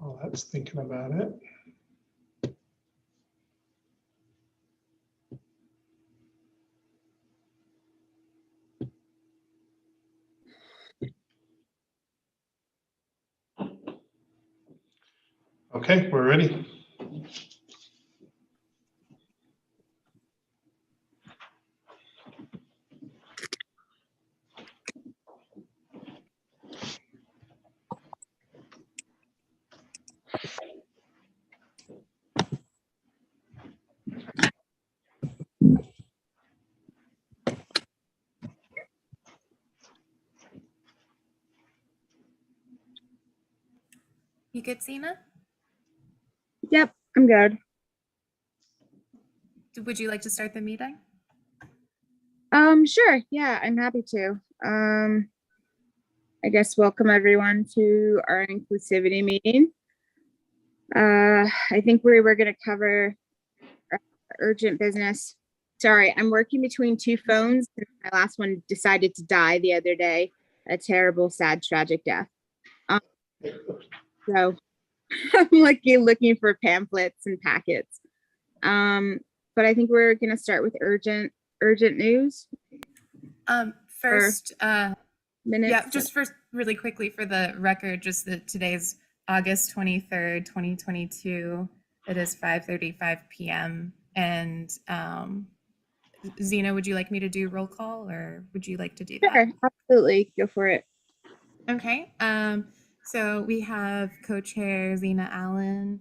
While that's thinking about it. Okay, we're ready. You good, Zena? Yep, I'm good. Would you like to start the meeting? Sure. Yeah, I'm happy to. I guess welcome everyone to our inclusivity meeting. I think we were going to cover urgent business. Sorry, I'm working between two phones. My last one decided to die the other day. A terrible, sad, tragic death. So I'm looking for pamphlets and packets. But I think we're going to start with urgent news. First, minutes. yeah, just first, really quickly for the record, just that today's August 23rd, 2022. It is 5:35 p.m. And Zena, would you like me to do roll call, or would you like to do that? Sure, absolutely. Go for it. Okay. So we have co-chair Zena Allen,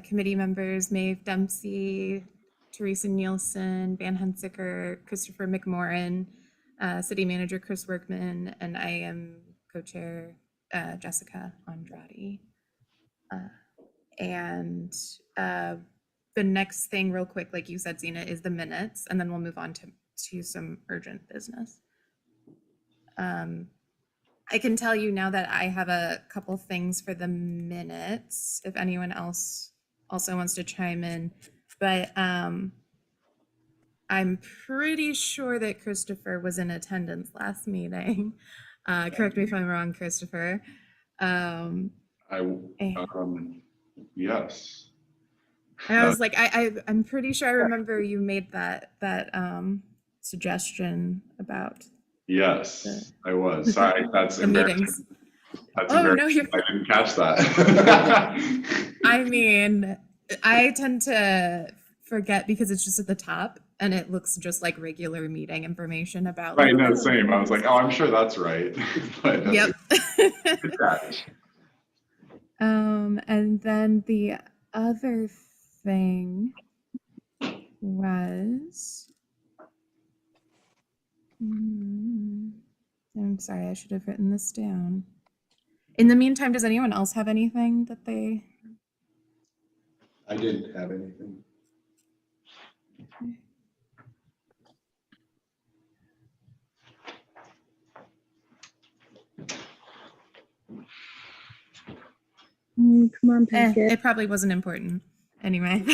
committee members Maeve Dempsey, Teresa Nielsen, Van Hunsicker, Christopher McMorrin, city manager Chris Workman, and I am co-chair Jessica Andrade. And the next thing, real quick, like you said, Zena, is the minutes, and then we'll move on to some urgent business. I can tell you now that I have a couple things for the minutes, if anyone else also wants to chime in, but I'm pretty sure that Christopher was in attendance last meeting. Correct me if I'm wrong, Christopher. Yes. And I was like, I'm pretty sure I remember you made that suggestion about. Yes, I was. Sorry, that's the meetings. That's embarrassing. No, you're... I didn't catch that. I mean, I tend to forget because it's just at the top and it looks just like regular meeting information about. Right, no, same. I was like, oh, I'm sure that's right. But that's yep. Good catch. And then the other thing was. I'm sorry, I should have written this down. In the meantime, does anyone else have anything that they... I didn't have anything. Come on, packet. It probably wasn't important. Anyway.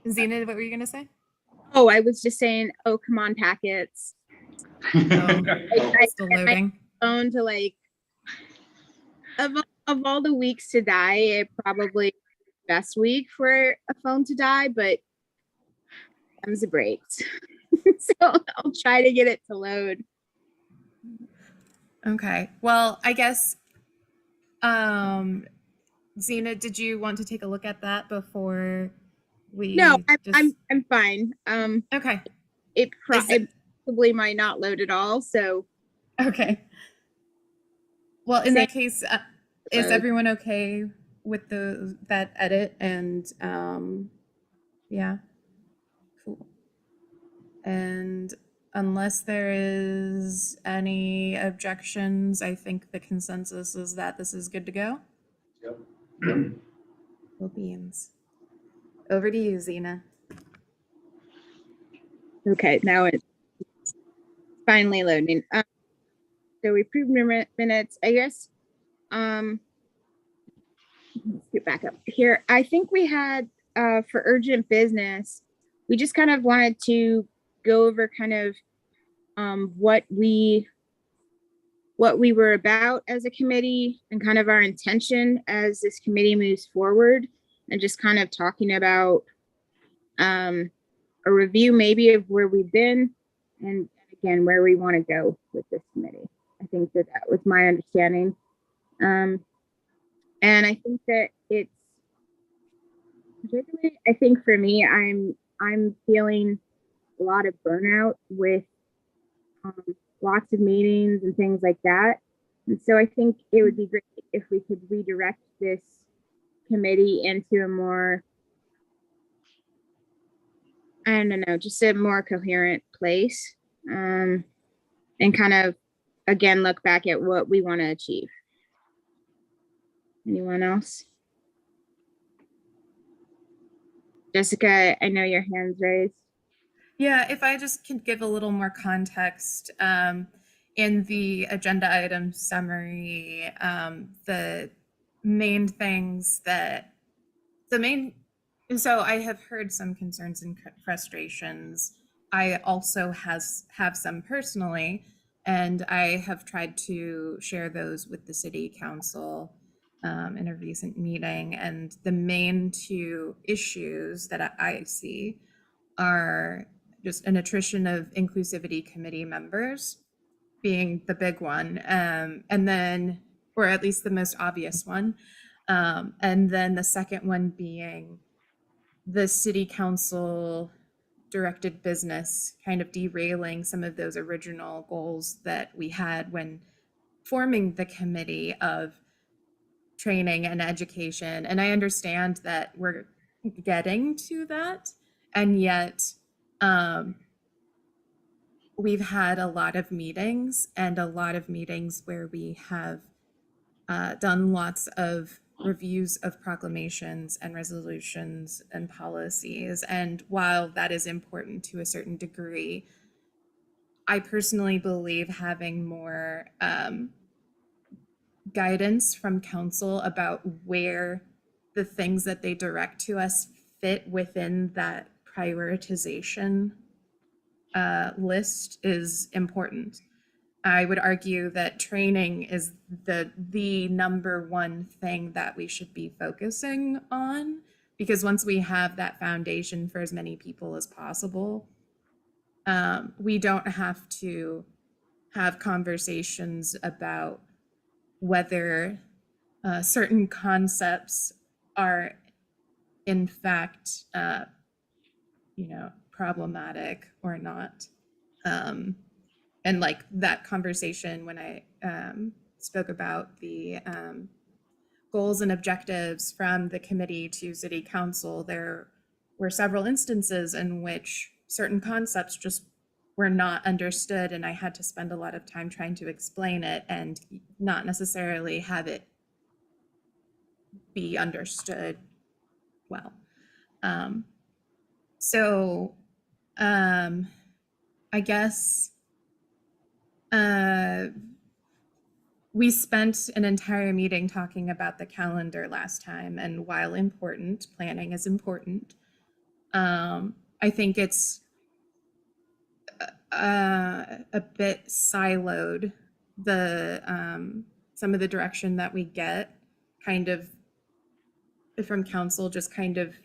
Zena, what were you going to say? Oh, I was just saying, oh, come on, packets. Still loading. Phone to like, of all the weeks to die, it probably best week for a phone to die, but comes a breaks. So I'll try to get it to load. Okay. Well, I guess, Zena, did you want to take a look at that before we? No, I'm fine. Okay. It probably might not load at all. So. Okay. Well, in that case, is everyone okay with that edit? And yeah, cool. And unless there is any objections, I think the consensus is that this is good to go. Yep. Cool beans. Over to you, Zena. Okay, now it's finally loading. So we approved minutes, I guess. Let's get back up here. I think we had for urgent business, we just kind of wanted to go over kind of what we what we were about as a committee and kind of our intention as this committee moves forward, and just kind of talking about a review maybe of where we've been, and again, where we want to go with this committee. I think that was my understanding. And I think that it's particularly, I think for me, I'm feeling a lot of burnout with lots of meetings and things like that. And so I think it would be great if we could redirect this committee into a more, I don't know, just a more coherent place, and kind of, again, look back at what we want to achieve. Anyone else? Jessica, I know your hand's raised. Yeah, if I just can give a little more context, in the agenda item summary, the main things that so I have heard some concerns and frustrations. I also have some personally, and I have tried to share those with the city council in a recent meeting. And the main two issues that I see are just an attrition of Inclusivity Committee members being the big one, and then, or at least the most obvious one, and then the second one being the city council directed business kind of derailing some of those original goals that we had when forming the committee of training and education. And I understand that we're getting to that, and yet we've had a lot of meetings, and a lot of meetings where we have done lots of reviews of proclamations and resolutions and policies. And while that is important to a certain degree, I personally believe having more guidance from council about where the things that they direct to us fit within that prioritization list is important. I would argue that training is the number one thing that we should be focusing on, because once we have that foundation for as many people as possible, we don't have to have conversations about whether certain concepts are in fact, problematic or not. And like that conversation when I spoke about the goals and objectives from the committee to city council, there were several instances in which certain concepts just were not understood, and I had to spend a lot of time trying to explain it and not necessarily have it be understood well. So I guess we spent an entire meeting talking about the calendar last time, and while important, planning is important. I think it's a bit siloed, the some of the direction that we get kind of from council, just kind of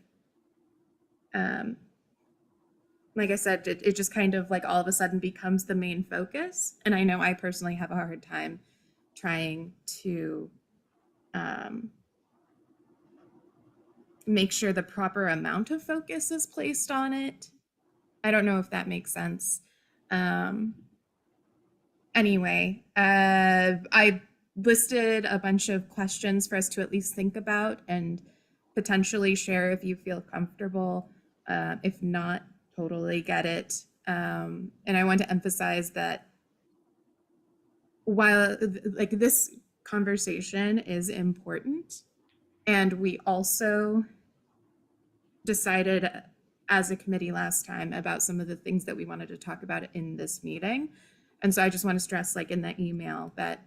like I said, it just kind of like all of a sudden becomes the main focus. And I know I personally have a hard time trying to make sure the proper amount of focus is placed on it. I don't know if that makes sense. Anyway, I listed a bunch of questions for us to at least think about and potentially share if you feel comfortable. If not, totally get it. And I want to emphasize that while like this conversation is important, and we also decided as a committee last time about some of the things that we wanted to talk about in this meeting. And so I just want to stress, like in that email, that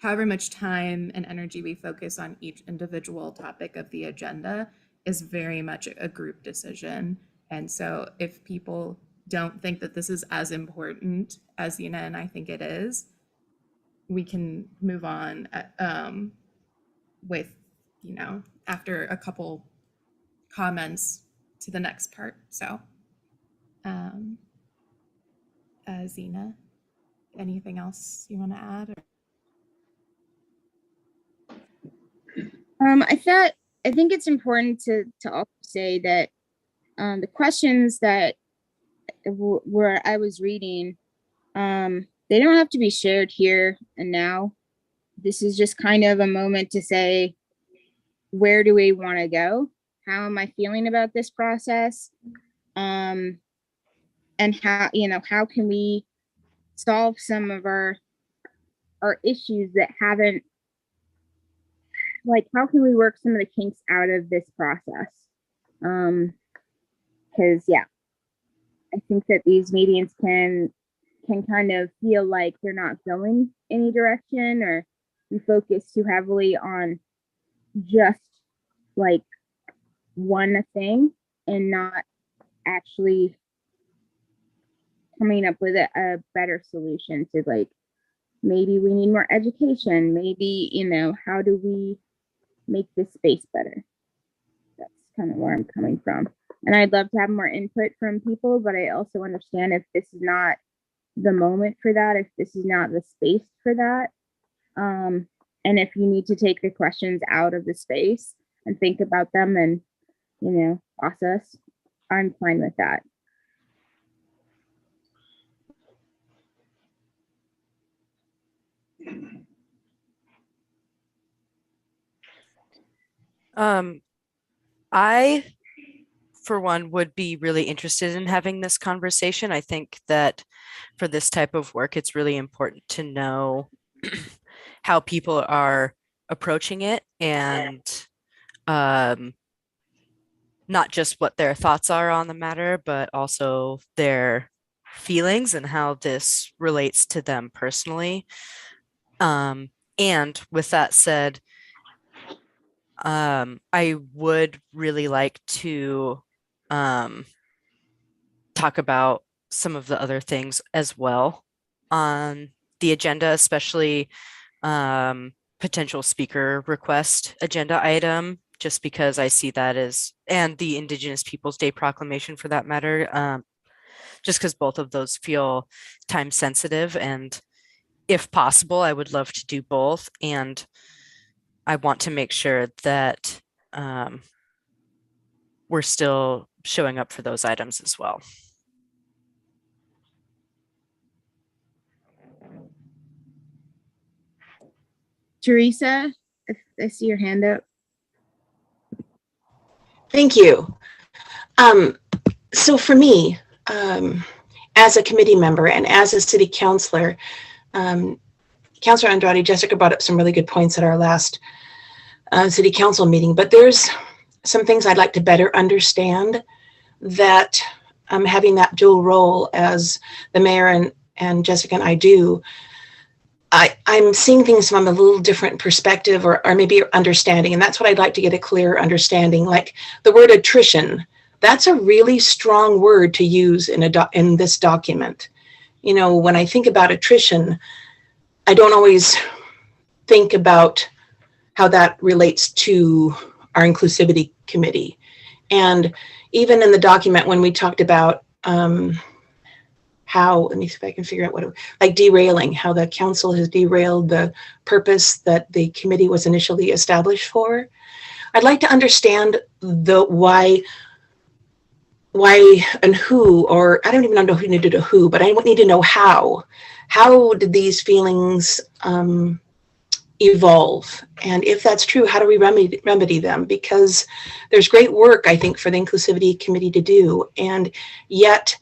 however much time and energy we focus on each individual topic of the agenda is very much a group decision. And so if people don't think that this is as important as Yina and I think it is, we can move on with, you know, after a couple comments to the next part. So, Zena, anything else you want to add? I think it's important to also say that the questions that where I was reading, they don't have to be shared here and now. This is just kind of a moment to say, where do we want to go? How am I feeling about this process? And how, you know, how can we solve some of our issues that haven't, like, how can we work some of the kinks out of this process? Because yeah, I think that these meetings can kind of feel like they're not going any direction, or we focus too heavily on just like one thing and not actually coming up with a better solution to, like, maybe we need more education, maybe, you know, how do we make this space better? That's kind of where I'm coming from. And I'd love to have more input from people, but I also understand if this is not the moment for that, if this is not the space for that, and if you need to take the questions out of the space and think about them and, you know, process, I'm fine with that. I, for one, would be really interested in having this conversation. I think that for this type of work, it's really important to know how people are approaching it, and not just what their thoughts are on the matter, but also their feelings and how this relates to them personally. And with that said, I would really like to talk about some of the other things as well on the agenda, especially potential speaker request agenda item, just because I see that as, and the Indigenous Peoples Day proclamation for that matter, just because both of those feel time sensitive, and if possible, I would love to do both. And I want to make sure that we're still showing up for those items as well. Teresa, if I see your hand up. Thank you. So for me, as a committee member and as a city councilor, Councilor Andrade, Jessica brought up some really good points at our last city council meeting, but there's some things I'd like to better understand, that having that dual role as the mayor and Jessica and I do, I'm seeing things from a little different perspective, or maybe understanding. And that's what I'd like to get a clearer understanding. Like the word attrition, that's a really strong word to use in this document. You know, when I think about attrition, I don't always think about how that relates to our Inclusivity Committee. And even in the document, when we talked about how, let me see if I can figure out what, like derailing, how the council has derailed the purpose that the committee was initially established for. I'd like to understand the why and who, or I don't even know who needed a who, but I need to know how. How did these feelings evolve? And if that's true, how do we remedy them? Because there's great work, I think, for the Inclusivity Committee to do. And yet,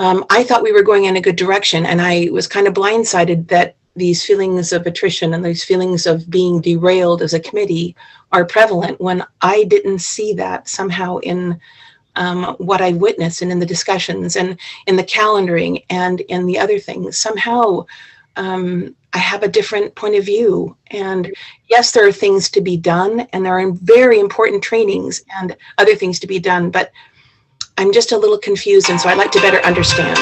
I thought we were going in a good direction, and I was kind of blindsided that these feelings of attrition and these feelings of being derailed as a committee are prevalent, when I didn't see that somehow in what I witnessed and in the discussions and in the calendaring and in the other things. Somehow I have a different point of view. And yes, there are things to be done, and there are very important trainings and other things to be done, but I'm just a little confused, and so I'd like to better understand.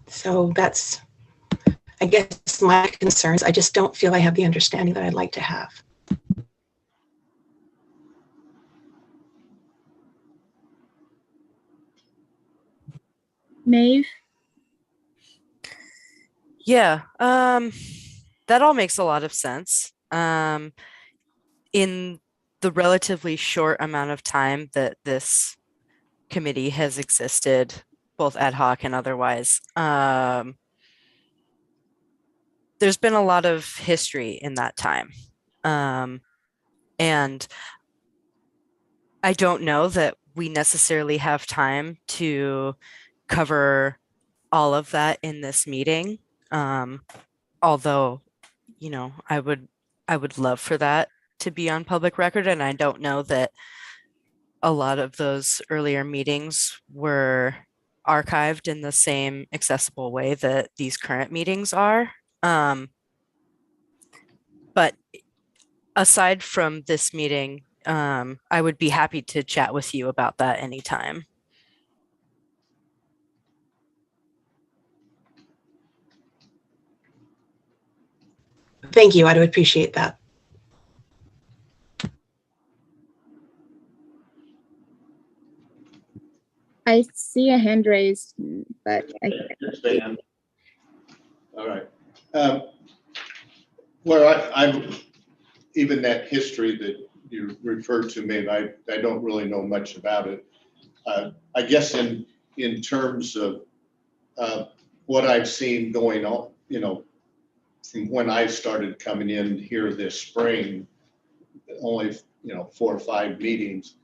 So that's, I guess, my concerns. I just don't feel I have the understanding that I'd like to have. Maeve? Yeah, that all makes a lot of sense. In the relatively short amount of time that this committee has existed, both ad hoc and otherwise, there's been a lot of history in that time. And I don't know that we necessarily have time to cover all of that in this meeting. Although, you know, I would love for that to be on public record. And I don't know that a lot of those earlier meetings were archived in the same accessible way that these current meetings are. But aside from this meeting, I would be happy to chat with you about that anytime. Thank you. I'd appreciate that. I see a hand raised, but I can't. All right. Well, I'm even that history that you referred to, maybe I don't really know much about it. I guess in terms of what I've seen going on, you know, from when I started coming in here this spring, only, you know, 4 or 5 meetings.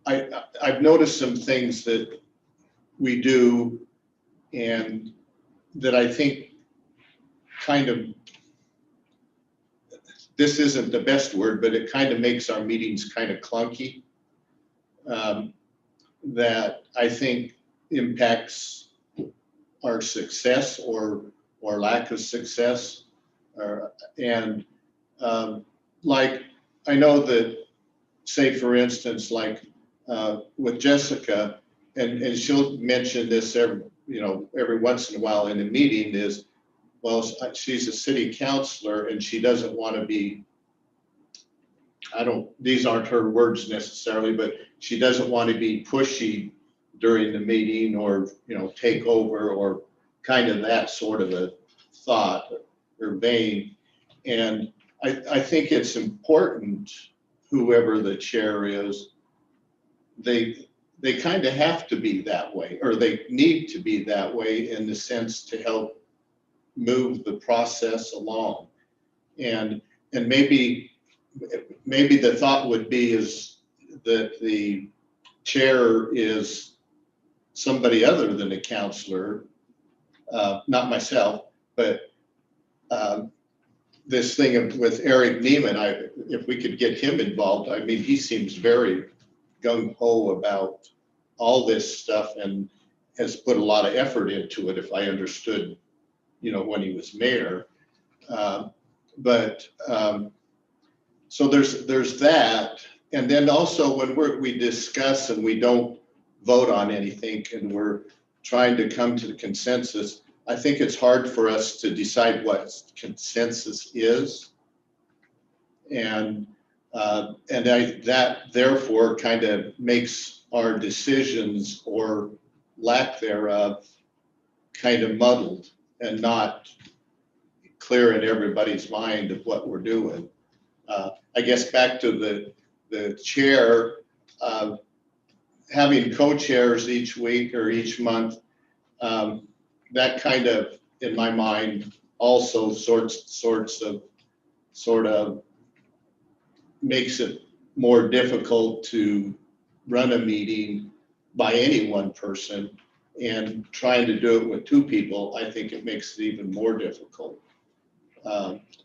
I've noticed some things that we do and that I think kind of, this isn't the best word, but it kind of makes our meetings kind of clunky. That I think impacts our success or lack of success. Like, I know that, say for instance, like with Jessica, and she'll mention this every once in a while in a meeting is, well, she's a city councilor and she doesn't want to be, these aren't her words necessarily, but she doesn't want to be pushy during the meeting or, you know, take over or kind of that sort of a thought or vein. And I think it's important, whoever the chair is, they kind of have to be that way, or they need to be that way in the sense to help move the process along. And maybe the thought would be is that the chair is somebody other than a counselor, not myself, but this thing with Eric Neiman, if we could get him involved, I mean, he seems very gung-ho about all this stuff and has put a lot of effort into it, if I understood, you know, when he was mayor. So there's that. And then also when we discuss and we don't vote on anything and we're trying to come to the consensus, I think it's hard for us to decide what consensus is. And that therefore kind of makes our decisions or lack thereof kind of muddled and not clear in everybody's mind of what we're doing. I guess back to the chair, having co-chairs each week or each month, that kind of, in my mind, also sort of makes it more difficult to run a meeting by any one person, and trying to do it with 2 people, I think it makes it even more difficult.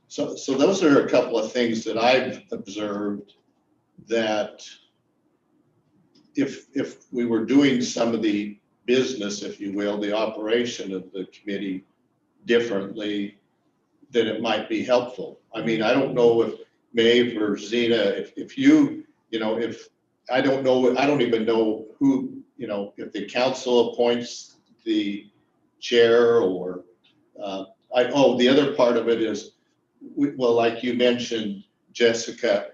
So those are a couple of things that I've observed, that if we were doing some of the business, if you will, the operation of the committee differently, then it might be helpful. I mean, I don't know if Maeve or Zena, if you know, if I don't even know who, you know, if the council appoints the chair or, the other part of it is, well, like you mentioned, Jessica,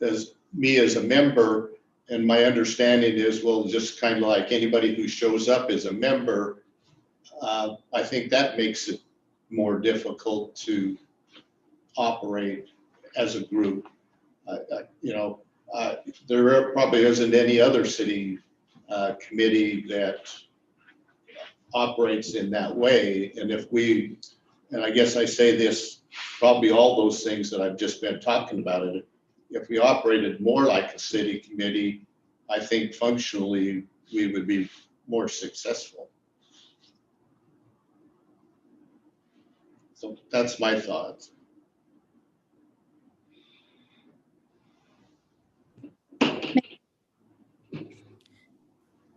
as me as a member, and my understanding is, well, just kind of like anybody who shows up as a member, I think that makes it more difficult to operate as a group. There probably isn't any other city committee that operates in that way. And and I guess I say this, probably all those things that I've just been talking about, it. If we operated more like a city committee, I think functionally we would be more successful. So that's my thoughts.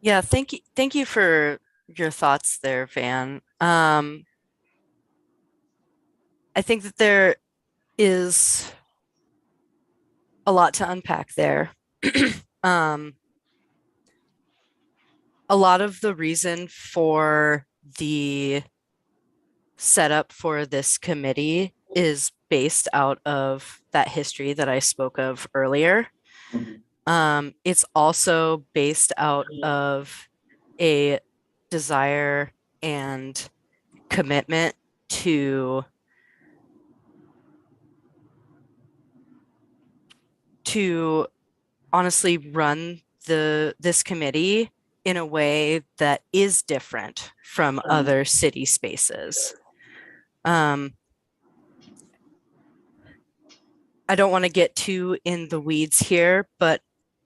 Yeah, thank you for your thoughts there, Van. I think that there is a lot to unpack there. A lot of the reason for the setup for this committee is based out of that history that I spoke of earlier. It's also based out of a desire and commitment to honestly run this committee in a way that is different from other city spaces. I don't want to get too in the weeds here, but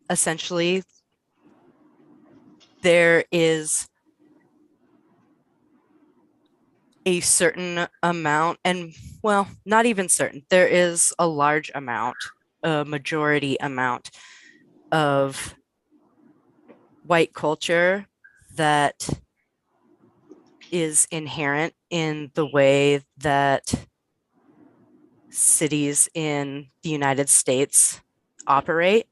essentially there is a certain amount, and well, not even certain, there is a large amount, a majority amount of white culture that is inherent in the way that cities in the United States operate.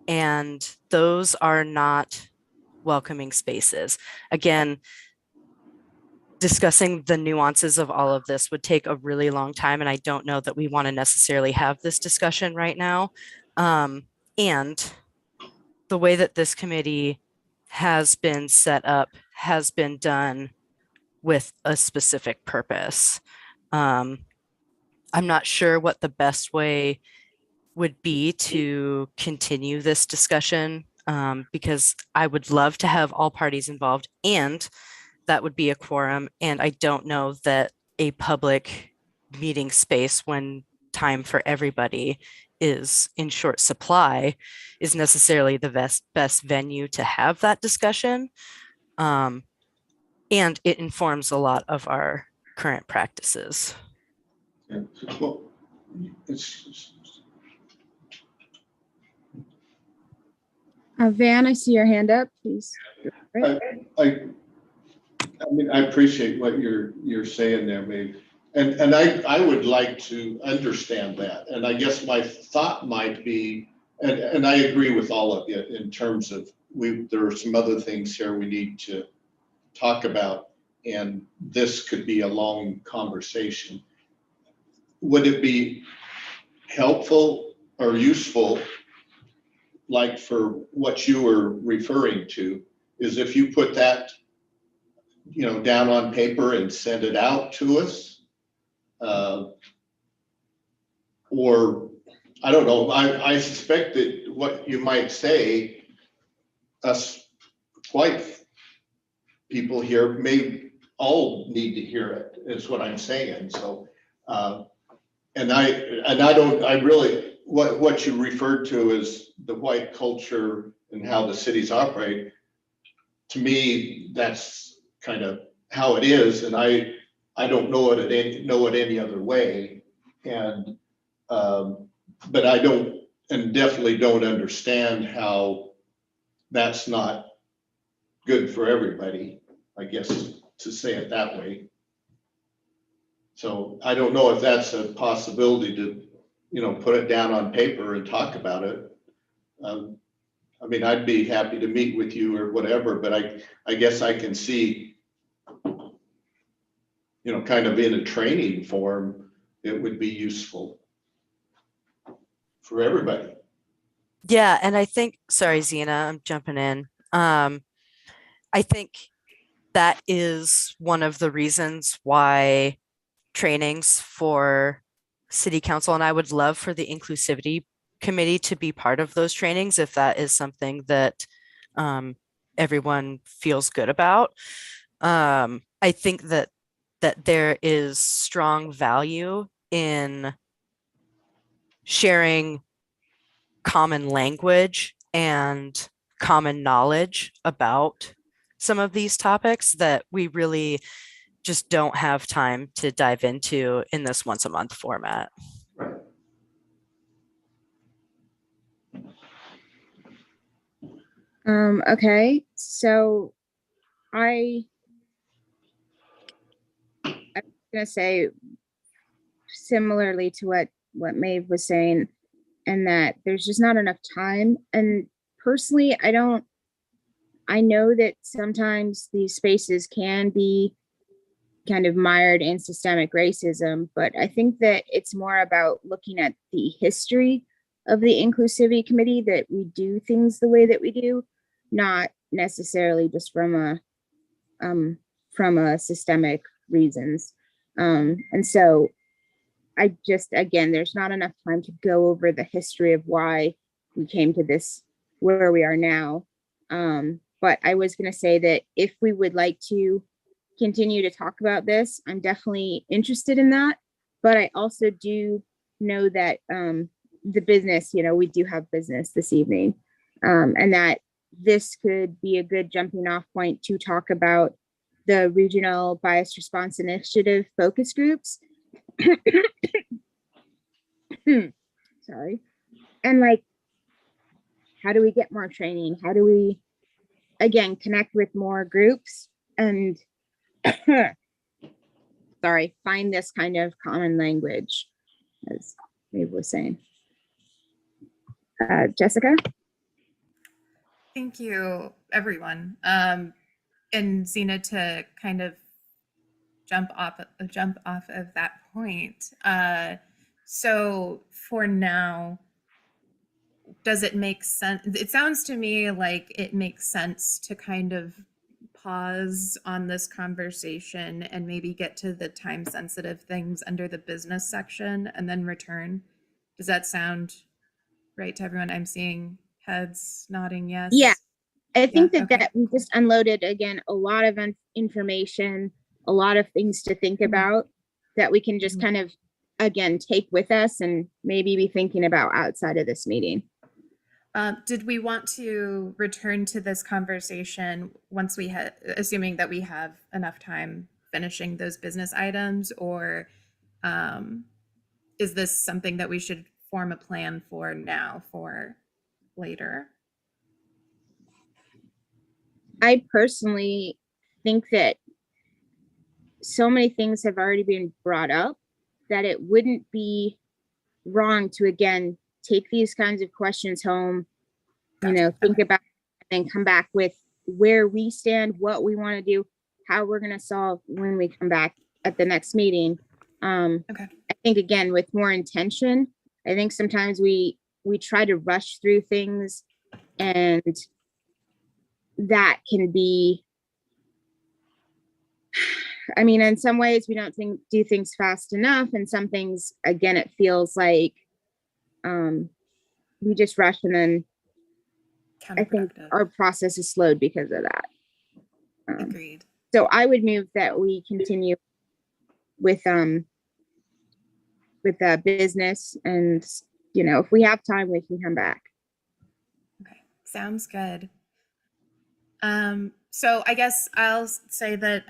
And those are not welcoming spaces. Again, discussing the nuances of all of this would take a really long time, and I don't know that we want to necessarily have this discussion right now. And the way that this committee has been set up has been done with a specific purpose. I'm not sure what the best way would be to continue this discussion, because I would love to have all parties involved, and that would be a quorum. And I don't know that a public meeting space, when time for everybody is in short supply, is necessarily the best venue to have that discussion. And it informs a lot of our current practices. Well, Van, I see your hand up, please. I mean, I appreciate what you're saying there, Maeve. And I would like to understand that. And I guess my thought might be, and I agree with all of you in terms of there are some other things here we need to talk about, and this could be a long conversation. Would it be helpful or useful, like for what you were referring to, is if you put that, down on paper and send it out to us? Or I don't know, I suspect that what you might say, us white people here may all need to hear it, is what I'm saying. So, what you referred to as the white culture and how the cities operate, to me, that's kind of how it is. And I don't know it any other way. And, but I don't, and definitely don't understand how that's not good for everybody, I guess, to say it that way. So I don't know if that's a possibility to, put it down on paper and talk about it. I mean, I'd be happy to meet with you or whatever, but I guess I can see kind of in a training form, it would be useful for everybody. Yeah, and I think, sorry, Zena, I'm jumping in. I think that is one of the reasons why trainings for city council, and I would love for the Inclusivity Committee to be part of those trainings if that is something that everyone feels good about. I think that there is strong value in sharing common language and common knowledge about some of these topics that we really just don't have time to dive into in this once a month format. Right. Okay, so I'm gonna say similarly to what Maeve was saying, and that there's just not enough time. And personally, I know that sometimes these spaces can be kind of mired in systemic racism, but I think that it's more about looking at the history of the Inclusivity Committee, that we do things the way that we do, not necessarily just from a systemic reasons. And so I just, again, there's not enough time to go over the history of why we came to this, where we are now. But I was going to say that if we would like to continue to talk about this, I'm definitely interested in that. But I also do know that the business, we do have business this evening, and that this could be a good jumping off point to talk about the regional bias response initiative focus groups. Sorry. And like, how do we get more training? How do we, again, connect with more groups and sorry, find this kind of common language, as Maeve was saying. Jessica? Thank you, everyone. And Zena, to kind of jump off of that point. So for now, does it make sense? It sounds to me like it makes sense to kind of pause on this conversation and maybe get to the time sensitive things under the business section and then return. Does that sound right to everyone? I'm seeing heads nodding yes. Yeah, I think Yeah, okay. that we just unloaded, again, a lot of information, a lot of things to think about that we can just kind of, again, take with us and maybe be thinking about outside of this meeting. Did we want to return to this conversation once we had, assuming that we have enough time finishing those business items, or is this something that we should form a plan for now for later? I personally think that so many things have already been brought up that it wouldn't be wrong to, again, take these kinds of questions home, Gotcha. think about it, and then come back with where we stand, what we want to do, how we're going to solve when we come back at the next meeting. Okay. I think, again, with more intention, I think sometimes we try to rush through things, and that can be, I mean, in some ways we don't do things fast enough, and some things, again, it feels like we just rush, and then I think our process is slowed because of that. Agreed. So I would move that we continue with the business, and if we have time, we can come back. Okay, sounds good. So I guess I'll say that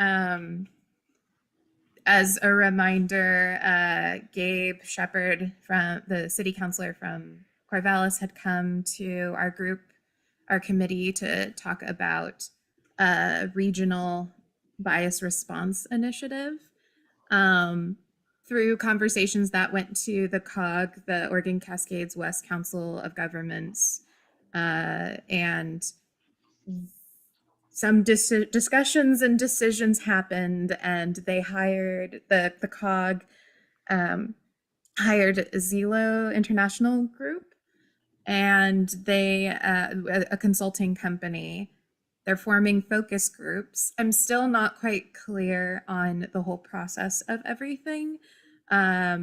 as a reminder, Gabe Shepard, from the city councilor from Corvallis, had come to our committee, to talk about a regional bias response initiative. Through conversations that went to the COG, the Oregon Cascades West Council of Governments, and some discussions and decisions happened, and they hired the COG hired Zelo International Group, and they a consulting company. They're forming focus groups. I'm still not quite clear on the whole process of everything. I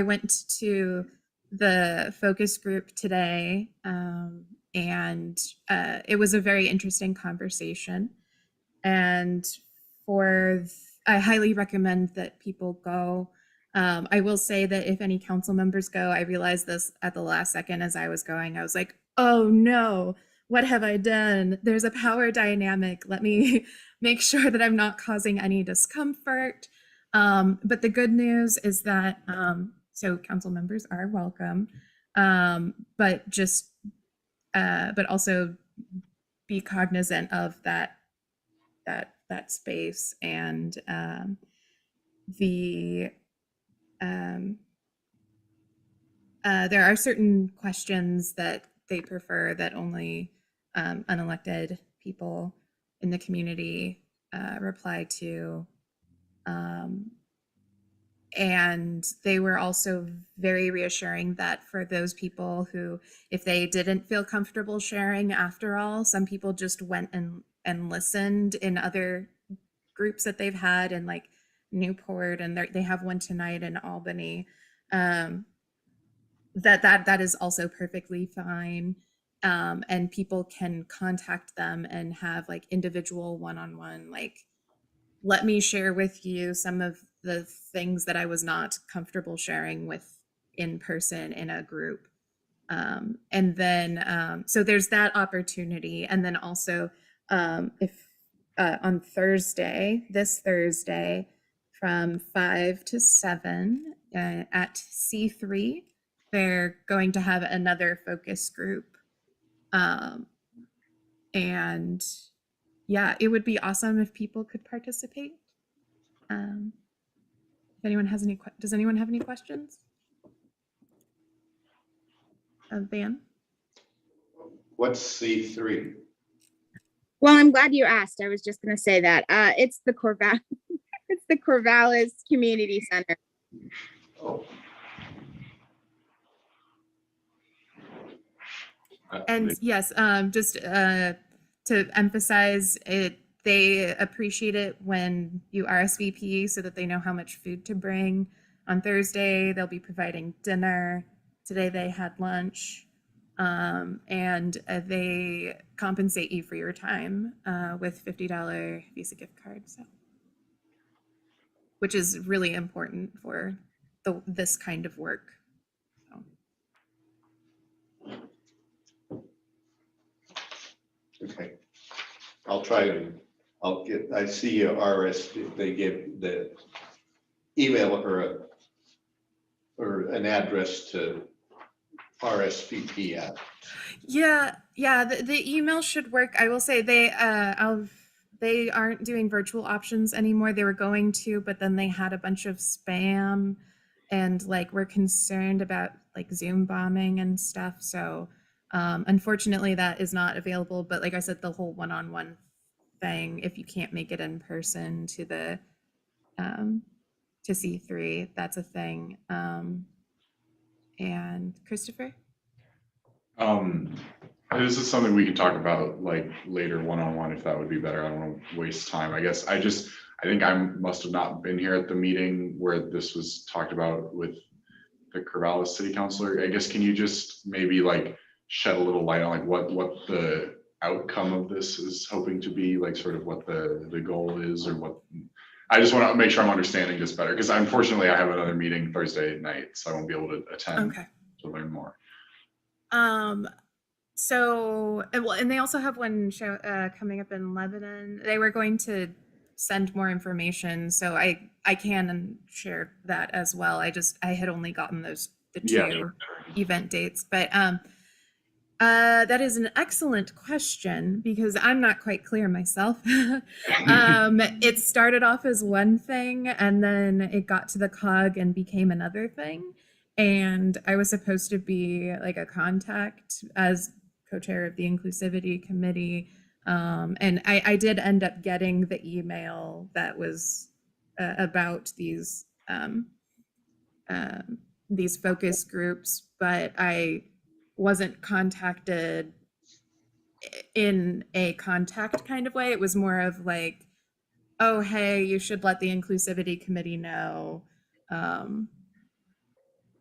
went to the focus group today, and it was a very interesting conversation. And I highly recommend that people go. I will say that if any council members go, I realized this at the last second as I was going. I was like, oh no, what have I done? There's a power dynamic. Let me make sure that I'm not causing any discomfort. But the good news is that, so council members are welcome, but also be cognizant of that space, and there are certain questions that they prefer that only unelected people in the community reply to. And they were also very reassuring that for those people who, if they didn't feel comfortable sharing after all, some people just went and listened in other groups that they've had in like Newport, and they have one tonight in Albany. That is also perfectly fine. And people can contact them and have like individual one-on-one, like, let me share with you some of the things that I was not comfortable sharing with in person in a group. And then, so there's that opportunity. And then also, if on Thursday, this Thursday, from 5 to 7 at C3, they're going to have another focus group. And yeah, it would be awesome if people could participate. If anyone has any, does anyone have any questions? Van? What's C3? Well, I'm glad you asked. I was just going to say that. It's the it's the Corvallis Community Center. Oh, And yes, just to emphasize it, they appreciate it when you RSVP so that they know how much food to bring. On Thursday, they'll be providing dinner. Today they had lunch. And they compensate you for your time with $50 Visa gift card, so, which is really important for this kind of work. So. okay. I see your RSVP, they give the email or an address to RSVP at. Yeah, the email should work. I will say they aren't doing virtual options anymore. They were going to, but then they had a bunch of spam, and like we're concerned about like Zoom bombing and stuff. So unfortunately that is not available. But like I said, the whole one-on-one thing, if you can't make it in person to the to C3, that's a thing. And Christopher? This is something we can talk about like later one-on-one if that would be better. I don't want to waste time. I guess I think I must have not been here at the meeting where this was talked about with the Corvallis City Councilor. I guess, can you just maybe like shed a little light on like what the outcome of this is hoping to be, like sort of what the goal is, or what? I just want to make sure I'm understanding this better, because unfortunately I have another meeting Thursday night, so I won't be able to attend to learn more. So, well, and they also have one show coming up in Lebanon. They were going to send more information, so I can share that as well. I had only gotten the two event dates, but that is an excellent question, because I'm not quite clear myself. It started off as one thing, and then it got to the COG and became another thing. And I was supposed to be like a contact as co-chair of the Inclusivity Committee. And I did end up getting the email that was about these focus groups, but I wasn't contacted in a contact kind of way. It was more of like, oh, hey, you should let the Inclusivity Committee know.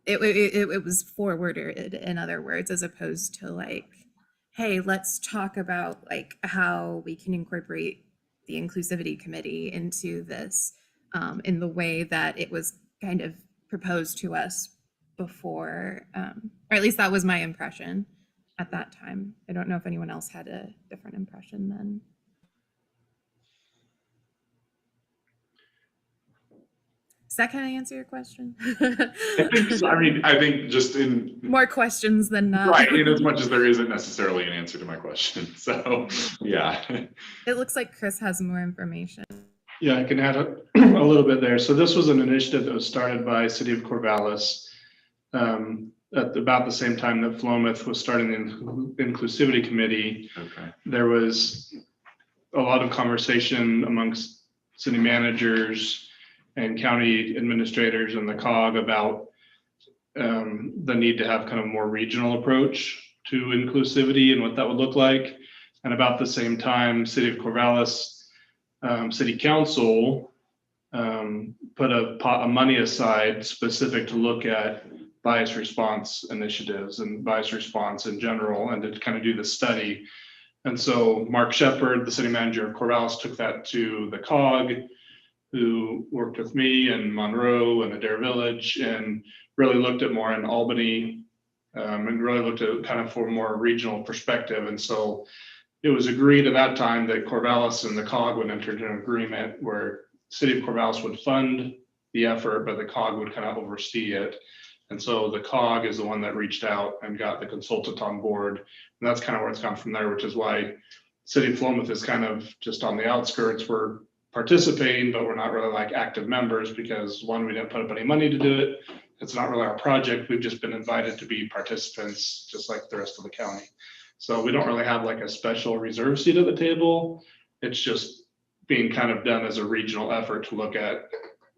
It was forwarded, in other words, as opposed to like, hey, let's talk about like how we can incorporate the Inclusivity Committee into this in the way that it was kind of proposed to us before, or at least that was my impression at that time. I don't know if anyone else had a different impression then. Does that kind of answer your question? I think so. I mean, I think just in More questions than not. right, in as much as there isn't necessarily an answer to my question. So yeah. It looks like Chris has more information. Yeah, I can add a little bit there. So this was an initiative that was started by City of Corvallis at about the same time that Philomath was starting the Inclusivity Committee. Okay. There was a lot of conversation amongst city managers and county administrators and the COG about the need to have kind of more regional approach to inclusivity and what that would look like. And about the same time, City of Corvallis City Council put a pot of money aside specific to look at bias response initiatives and bias response in general, and to kind of do the study. And so Mark Shepard, the city manager of Corvallis, took that to the COG, who worked with me and Monroe and Adair Village, and really looked at more in Albany, and really looked at kind of for a more regional perspective. And so it was agreed at that time that Corvallis and the COG would enter into an agreement where City of Corvallis would fund the effort, but the COG would kind of oversee it. And so the COG is the one that reached out and got the consultant on board. And that's kind of where it's come from there, which is why City of Philomath is kind of just on the outskirts. We're participating, but we're not really like active members because one, we didn't put up any money to do it. It's not really our project. We've just been invited to be participants, just like the rest of the county. So we don't really have like a special reserve seat at the table. It's just being kind of done as a regional effort to look at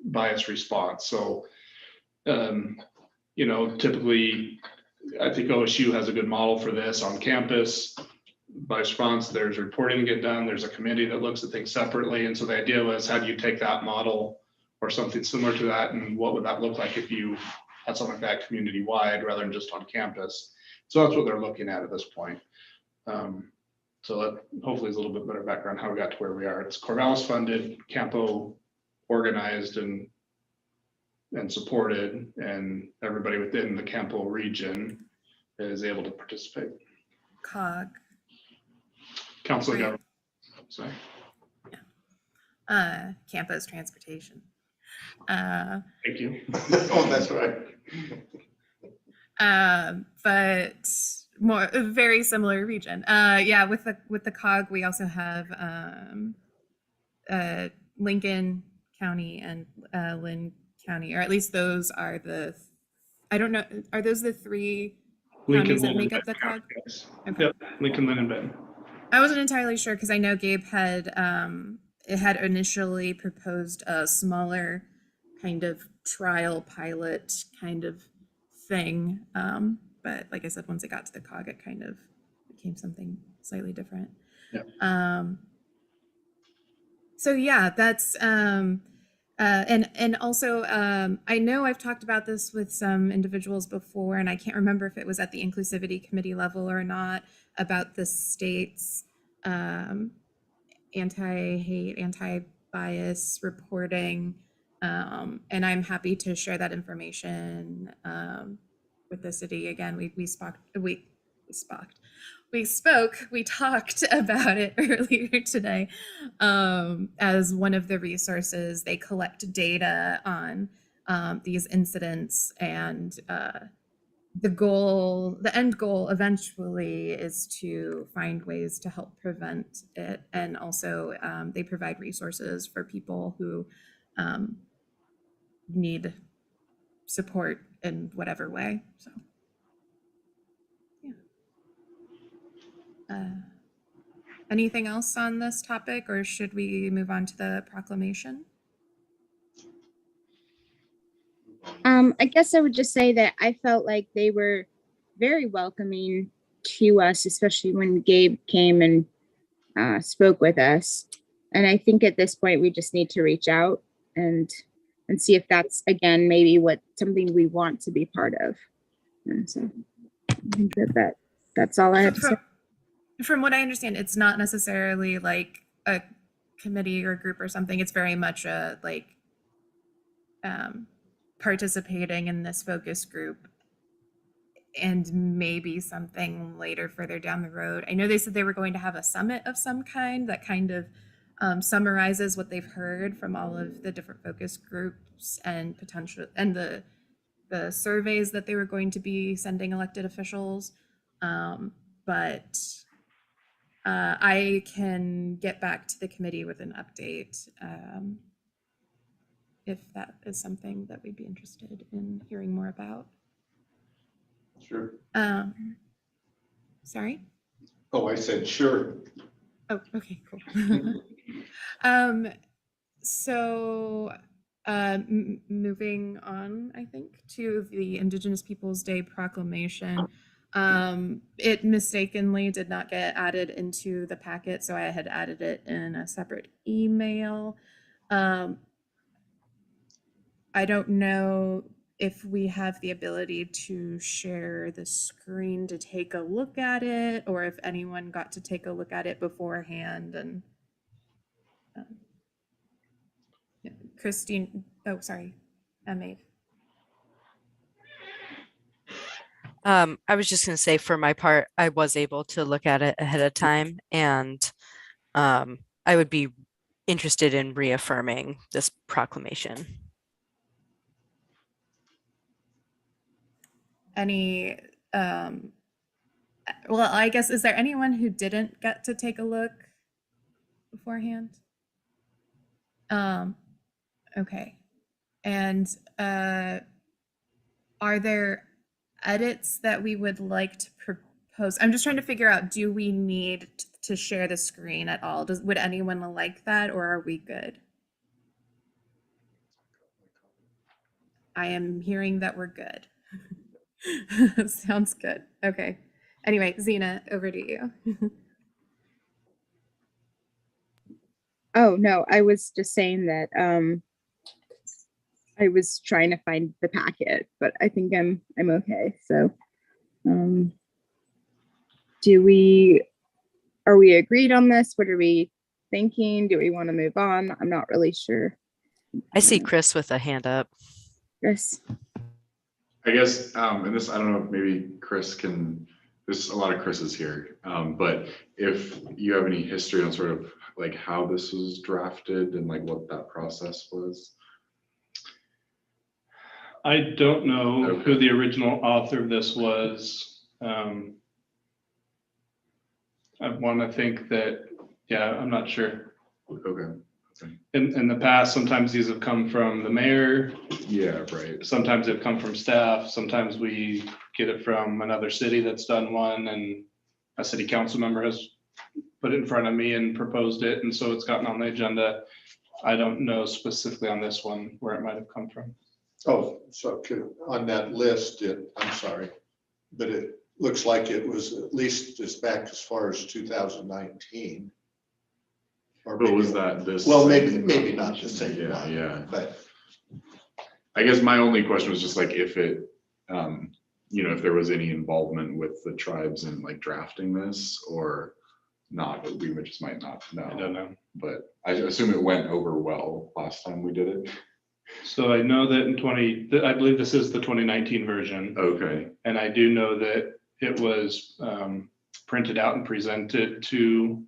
bias response. So, you know, typically, I think OSU has a good model for this on campus. Bias response, there's reporting to get done. There's a committee that looks at things separately. And so the idea was, how do you take that model or something similar to that? And what would that look like if you had something like that community-wide rather than just on campus? So that's what they're looking at this point. So that hopefully is a little bit better background how we got to where we are. It's Corvallis funded, Campo organized and supported, and everybody within the Campo region is able to participate. COG. Council of Right. Government. Sorry. Campus transportation. Thank you. Oh, that's right. But more very similar region. Yeah, with the COG, we also have Lincoln County and Lynn County, or at least those are the. I don't know. Are those the three counties that Lynn, make and up the COG? yes. Okay. Yep, Lincoln, Lynn, and Benton. I wasn't entirely sure because I know Gabe had it had initially proposed a smaller kind of trial pilot kind of thing. But like I said, once it got to the COG, it kind of became something slightly different. Yeah. So yeah, that's and also I know I've talked about this with some individuals before, and I can't remember if it was at the Inclusivity Committee level or not, about the state's anti-hate, anti-bias reporting. And I'm happy to share that information with the city. Again, we talked about it earlier today as one of the resources. They collect data on these incidents, and the end goal eventually is to find ways to help prevent it. And also they provide resources for people who need support in whatever way. So, yeah. Anything else on this topic, or should we move on to the proclamation? I guess I would just say that I felt like they were very welcoming to us, especially when Gabe came and spoke with us. And I think at this point we just need to reach out and see if that's again maybe what something we want to be part of. And so I think that's all I have to say. From what I understand, it's not necessarily like a committee or group or something. It's very much a like participating in this focus group and maybe something later further down the road. I know they said they were going to have a summit of some kind that kind of summarizes what they've heard from all of the different focus groups and potential and the surveys that they were going to be sending elected officials. But I can get back to the committee with an update if that is something that we'd be interested in hearing more about. Sure. Sorry? Oh, I said, sure. Oh, okay, cool. So moving on, I think, to the Indigenous Peoples Day Proclamation. It mistakenly did not get added into the packet, so I had added it in a separate email. I don't know if we have the ability to share the screen to take a look at it, or if anyone got to take a look at it beforehand. And Christine, oh, sorry, Maeve. I was just going to say, for my part, I was able to look at it ahead of time, and I would be interested in reaffirming this proclamation. Any, well, I guess, is there anyone who didn't get to take a look beforehand? Okay. And are there edits that we would like to propose? I'm just trying to figure out, do we need to share the screen at all? Would anyone like that, or are we good? I am hearing that we're good. Sounds good. Okay. Anyway, Zena, over to you. Oh no, I was just saying that I was trying to find the packet, but I think I'm okay. So are we agreed on this? What are we thinking? Do we want to move on? I'm not really sure. I see Chris with a hand up. Chris. I guess, and this, I don't know if maybe Chris can, there's a lot of Chris's here, but if you have any history on sort of like how this was drafted and like what that process was. I don't know Okay. who the original author of this was. I want to think that, yeah, I'm not sure. Okay. In the past, sometimes these have come from the mayor. Yeah, right. Sometimes they've come from staff. Sometimes we get it from another city that's done one, and a city council member has put it in front of me and proposed it, and so it's gotten on the agenda. I don't know specifically on this one where it might have come from. Oh, so on that list, I'm sorry, but it looks like it was at least as back as far as 2019. Or But was that this? Well, maybe not the same Yeah, one, yeah. but I guess my only question was just like if it, if there was any involvement with the tribes in like drafting this or not, but we just might not know. I don't know. But I assume it went over well last time we did it. So I know that I believe this is the 2019 version. Okay. And I do know that it was printed out and presented to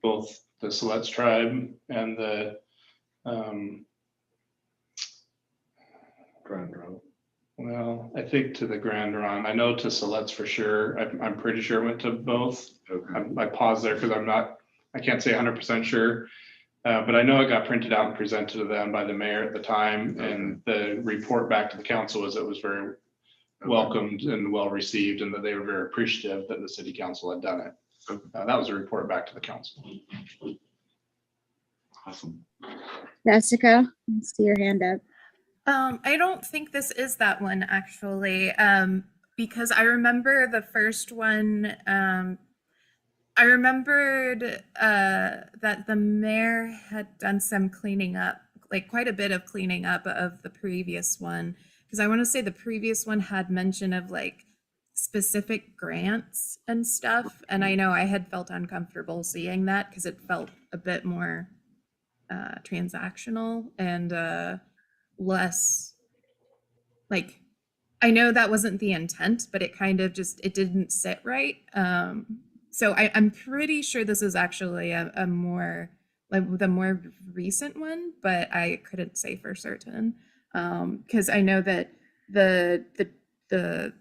both the Siletz tribe and the Grand Road. well, I think to the Grand Ron. I know to Siletz for sure. I'm pretty sure it went to both. Okay. I paused there because I can't say 100% sure. But I know it got printed out and presented to them by the mayor at the time, and the report back to the council was it was very welcomed and well received, and that they were very appreciative that the city council had done it. That was a report back to the council. Awesome. Jessica, I see your hand up. I don't think this is that one actually, because I remember the first one. I remembered that the mayor had done some cleaning up, like quite a bit of cleaning up of the previous one, because I want to say the previous one had mention of like specific grants and stuff, and I know I had felt uncomfortable seeing that because it felt a bit more transactional and less like, I know that wasn't the intent, but it kind of just, it didn't sit right. So I'm pretty sure this is actually a more, like the more recent one, but I couldn't say for certain. Because I know that the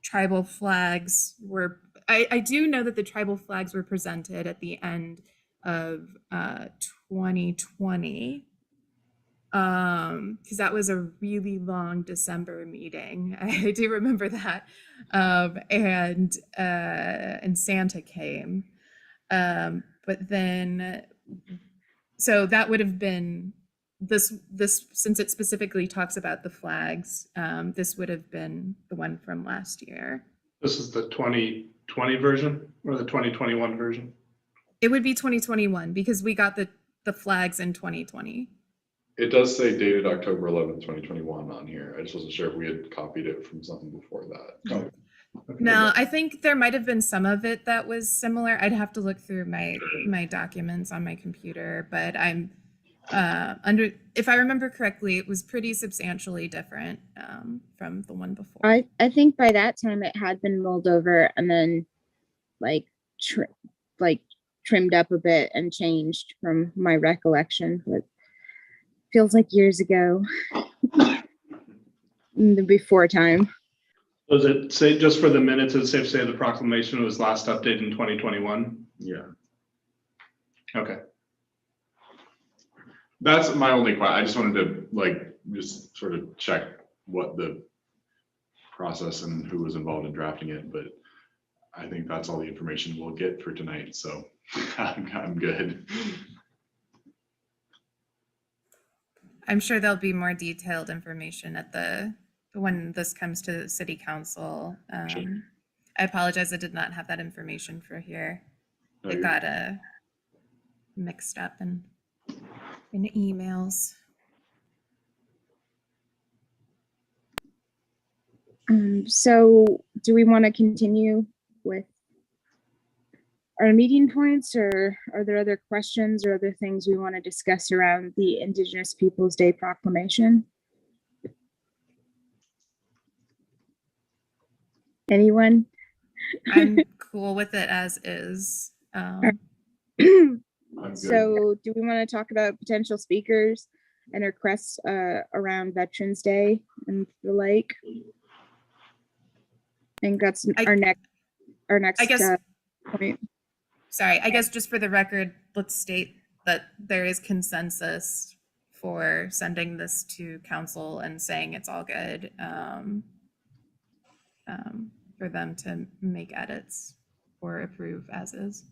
tribal flags were, I do know that the tribal flags were presented at the end of 2020. Because that was a really long December meeting. I do remember that. And Santa came. But then, so that would have been this since it specifically talks about the flags, this would have been the one from last year. This is the 2020 version or the 2021 version? It would be 2021 because we got the flags in 2020. It does say dated October 11th, 2021 on here. I just wasn't sure if we had copied it from something before that. Oh, okay. No, I think there might have been some of it that was similar. I'd have to look through my documents on my computer, but I'm if I remember correctly, it was pretty substantially different from the one before. I think by that time it had been mulled over and then like trimmed up a bit and changed from my recollection, but feels like years ago. In the before time. Does it say, just for the minutes, is it safe to say the proclamation was last updated in 2021? Yeah. Okay. That's my only question. I just wanted to like just sort of check what the process and who was involved in drafting it, but I think that's all the information we'll get for tonight. So I'm good. I'm sure there'll be more detailed information at when this comes to city council. Sure. I apologize, I did not have that information for here. No, It you're- got mixed up in emails. So do we want to continue with our meeting points, or are there other questions or other things we want to discuss around the Indigenous Peoples Day Proclamation? Anyone? I'm cool with it as is. I'm good. So do we want to talk about potential speakers and requests around Veterans Day and the like? I think that's our next I guess, point. sorry, I guess just for the record, let's state that there is consensus for sending this to council and saying it's all good for them to make edits or approve as is.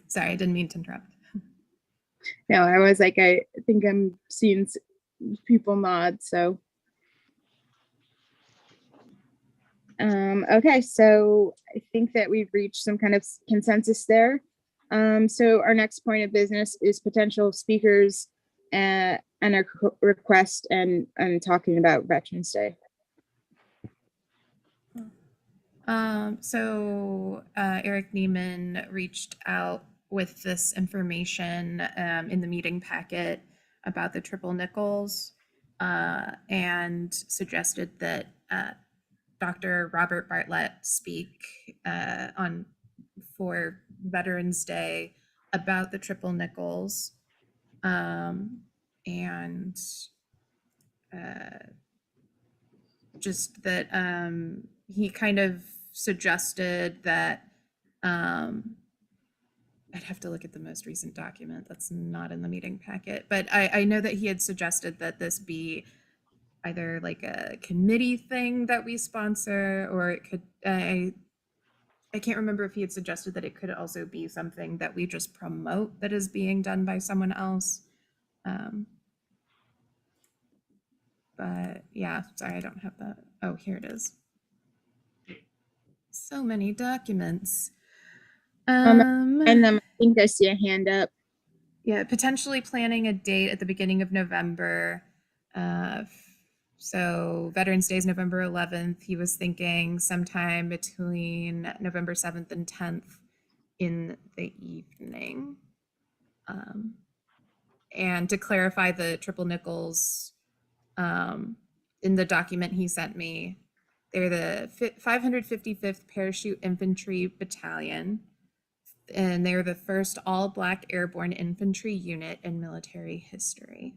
Sorry, I didn't mean to interrupt. No, I was like, I think I'm seeing people nod, so. Okay, so I think that we've reached some kind of consensus there. So our next point of business is potential speakers and a request and talking about Veterans Day. So Eric Neiman reached out with this information in the meeting packet about the triple nickels and suggested that Dr. Robert Bartlett speak for Veterans Day about the triple nickels and just that he kind of suggested that I'd have to look at the most recent document that's not in the meeting packet, but I know that he had suggested that this be either like a committee thing that we sponsor, or it could, I can't remember if he had suggested that it could also be something that we just promote that is being done by someone else. But yeah, sorry, I don't have that. Oh, here it is. So many documents. And then I think I see a hand up. Yeah, potentially planning a date at the beginning of November. So Veterans Day is November 11th. He was thinking sometime between November 7th and 10th in the evening. And to clarify the triple nickels, in the document he sent me, they're the 555th Parachute Infantry Battalion, and they're the first all-Black airborne infantry unit in military history.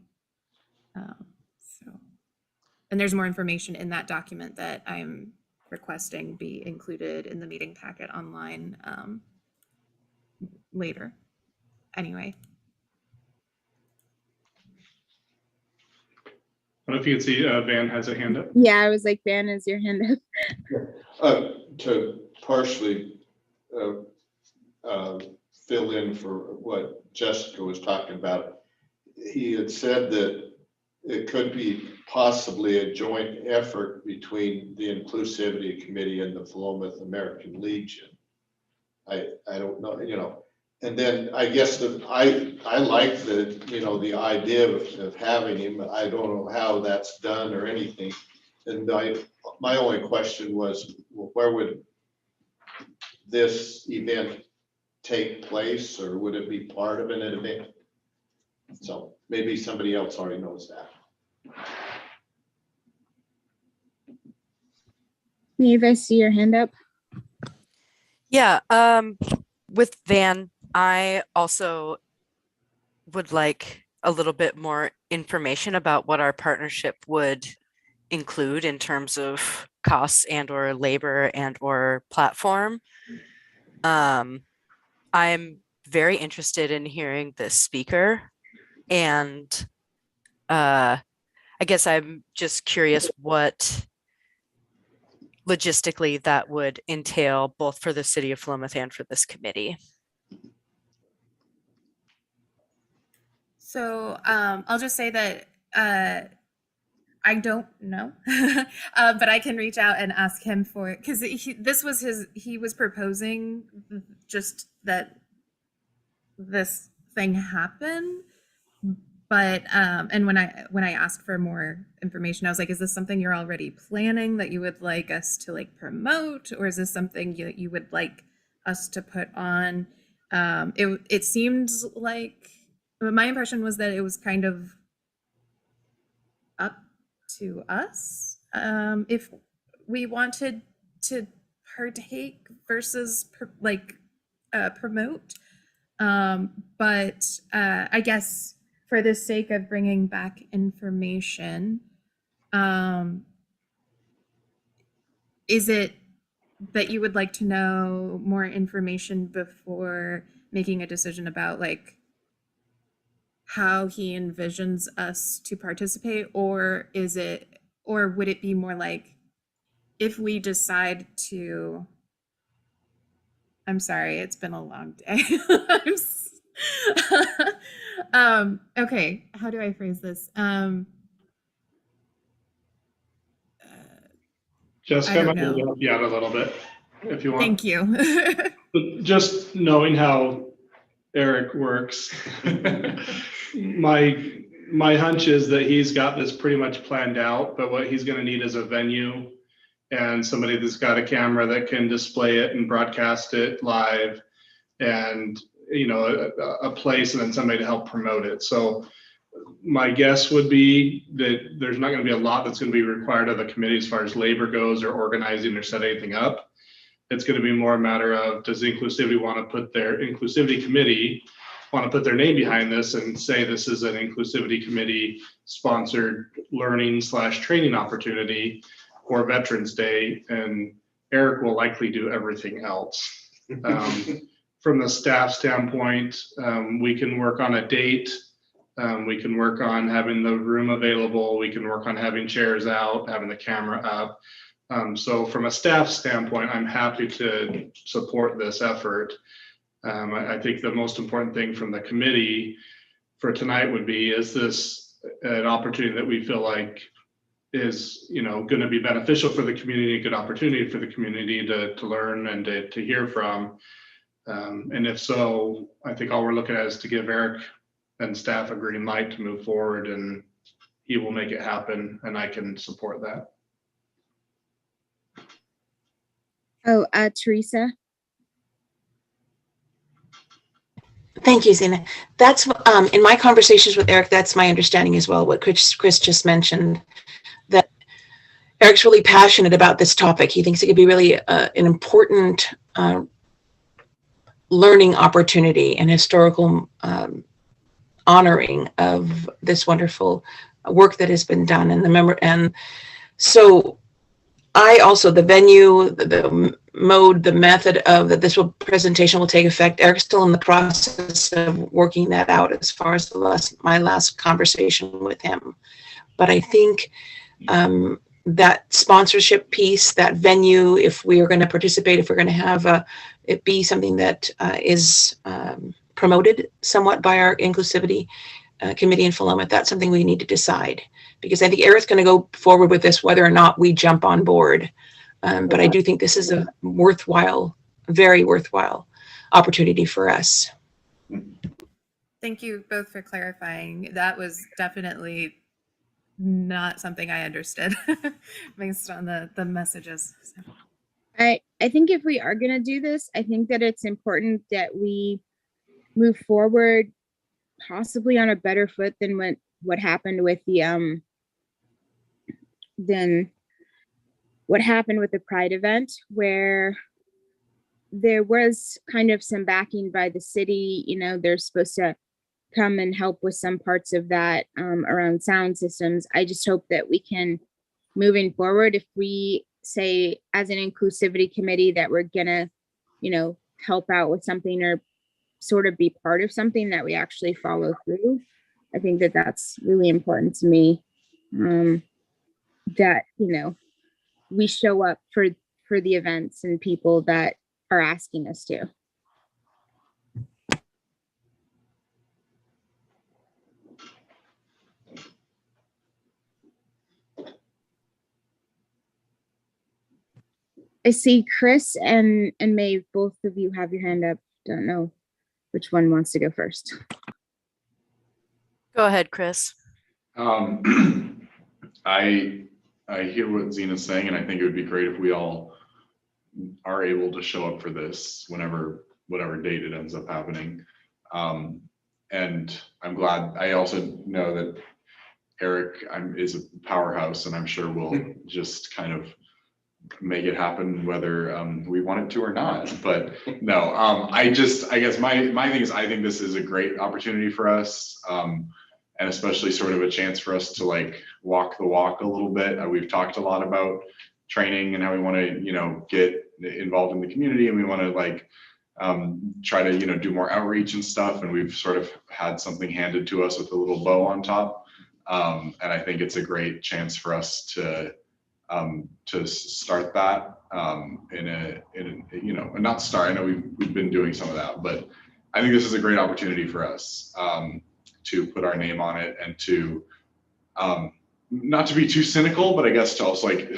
And there's more information in that document that I'm requesting be included in the meeting packet online later. Anyway. I don't know if you can see Van has a hand up. Yeah, I was like, Van, is your hand up? To partially fill in for what Jessica was talking about, he had said that it could be possibly a joint effort between the Inclusivity Committee and the Philomath American Legion. I don't know, you know, and then I guess that I like the, you know, the idea of having him. I don't know how that's done or anything. And my only question was, well, where would this event take place, or would it be part of an event? So maybe somebody else already knows that. Neve, I see your hand up. Yeah, with Van, I also would like a little bit more information about what our partnership would include in terms of costs and or labor and or platform. I'm very interested in hearing this speaker, and I guess I'm just curious what logistically that would entail, both for the city of Philomath and for this committee. So I'll just say that I don't know, but I can reach out and ask him for it, because he was proposing just that this thing happen. But and when I asked for more information, I was like, is this something you're already planning that you would like us to like promote, or is this something you would like us to put on? It seemed like, my impression was that it was kind of up to us if we wanted to partake versus promote. But I guess for the sake of bringing back information, is it that you would like to know more information before making a decision about like how he envisions us to participate, or would it be more like, if we decide to, I'm sorry, it's been a long day. Okay, how do I phrase this? Jessica, I I'm don't going to know. help you out a little bit if you want. Thank you. But just knowing how Eric works, my hunch is that he's got this pretty much planned out, but what he's going to need is a venue and somebody that's got a camera that can display it and broadcast it live, and you know, a place, and then somebody to help promote it. So my guess would be that there's not going to be a lot that's going to be required of the committee as far as labor goes, or organizing or set anything up. It's going to be more a matter of, does Inclusivity want to put their Inclusivity Committee want to put their name behind this and say this is an Inclusivity Committee sponsored learning / training opportunity for Veterans Day, and Eric will likely do everything else. From the staff standpoint, we can work on a date We can work on having the room available. We can work on having chairs out, having the camera up. So from a staff standpoint, I'm happy to support this effort. I think the most important thing from the committee for tonight would be, is this an opportunity that we feel like is, going to be beneficial for the community, a good opportunity for the community to learn and to hear from. And if so, I think all we're looking at is to give Eric and staff a green light to move forward, and he will make it happen, and I can support that. Oh, Teresa. Thank you, Zena. That's in my conversations with Eric, that's my understanding as well, what Chris just mentioned, that Eric's really passionate about this topic. He thinks it could be really an important learning opportunity and historical honoring of this wonderful work that has been done. And so I also, the venue, the mode, the method of that this presentation will take effect, Eric's still in the process of working that out as far as my last conversation with him. But I think that sponsorship piece, that venue, if we are going to participate, if we're going to have it be something that is promoted somewhat by our Inclusivity Committee in Philomath, that's something we need to decide. Because I think Eric's going to go forward with this whether or not we jump on board. But I do think this is a worthwhile, very worthwhile opportunity for us. Thank you both for clarifying. That was definitely not something I understood based on the messages. So. I think if we are going to do this, I think that it's important that we move forward possibly on a better foot than what happened with the Pride event, where there was kind of some backing by the city. They're supposed to come and help with some parts of that around sound systems. I just hope that we can, moving forward, if we say as an inclusivity committee that we're gonna, help out with something or sort of be part of something, that we actually follow through. I think that that's really important to me. That, we show up for the events and people that are asking us to. I see Chris and Maeve, both of you have your hand up. Don't know which one wants to go first. Go ahead, Chris. I hear what Zena's saying, and I think it would be great if we all are able to show up for this whatever date it ends up happening. And I'm glad. I also know that Eric is a powerhouse, and I'm sure we'll just kind of make it happen whether we want it to or not. But no, I guess my thing is, I think this is a great opportunity for us, and especially sort of a chance for us to like walk the walk a little bit. We've talked a lot about training and how we want to get involved in the community, and we want to like try to do more outreach and stuff, and we've sort of had something handed to us with a little bow on top, and I think it's a great chance for us to start that not start. I know we've been doing some of that, but I think this is a great opportunity for us to put our name on it, and to not to be too cynical, but I guess to also like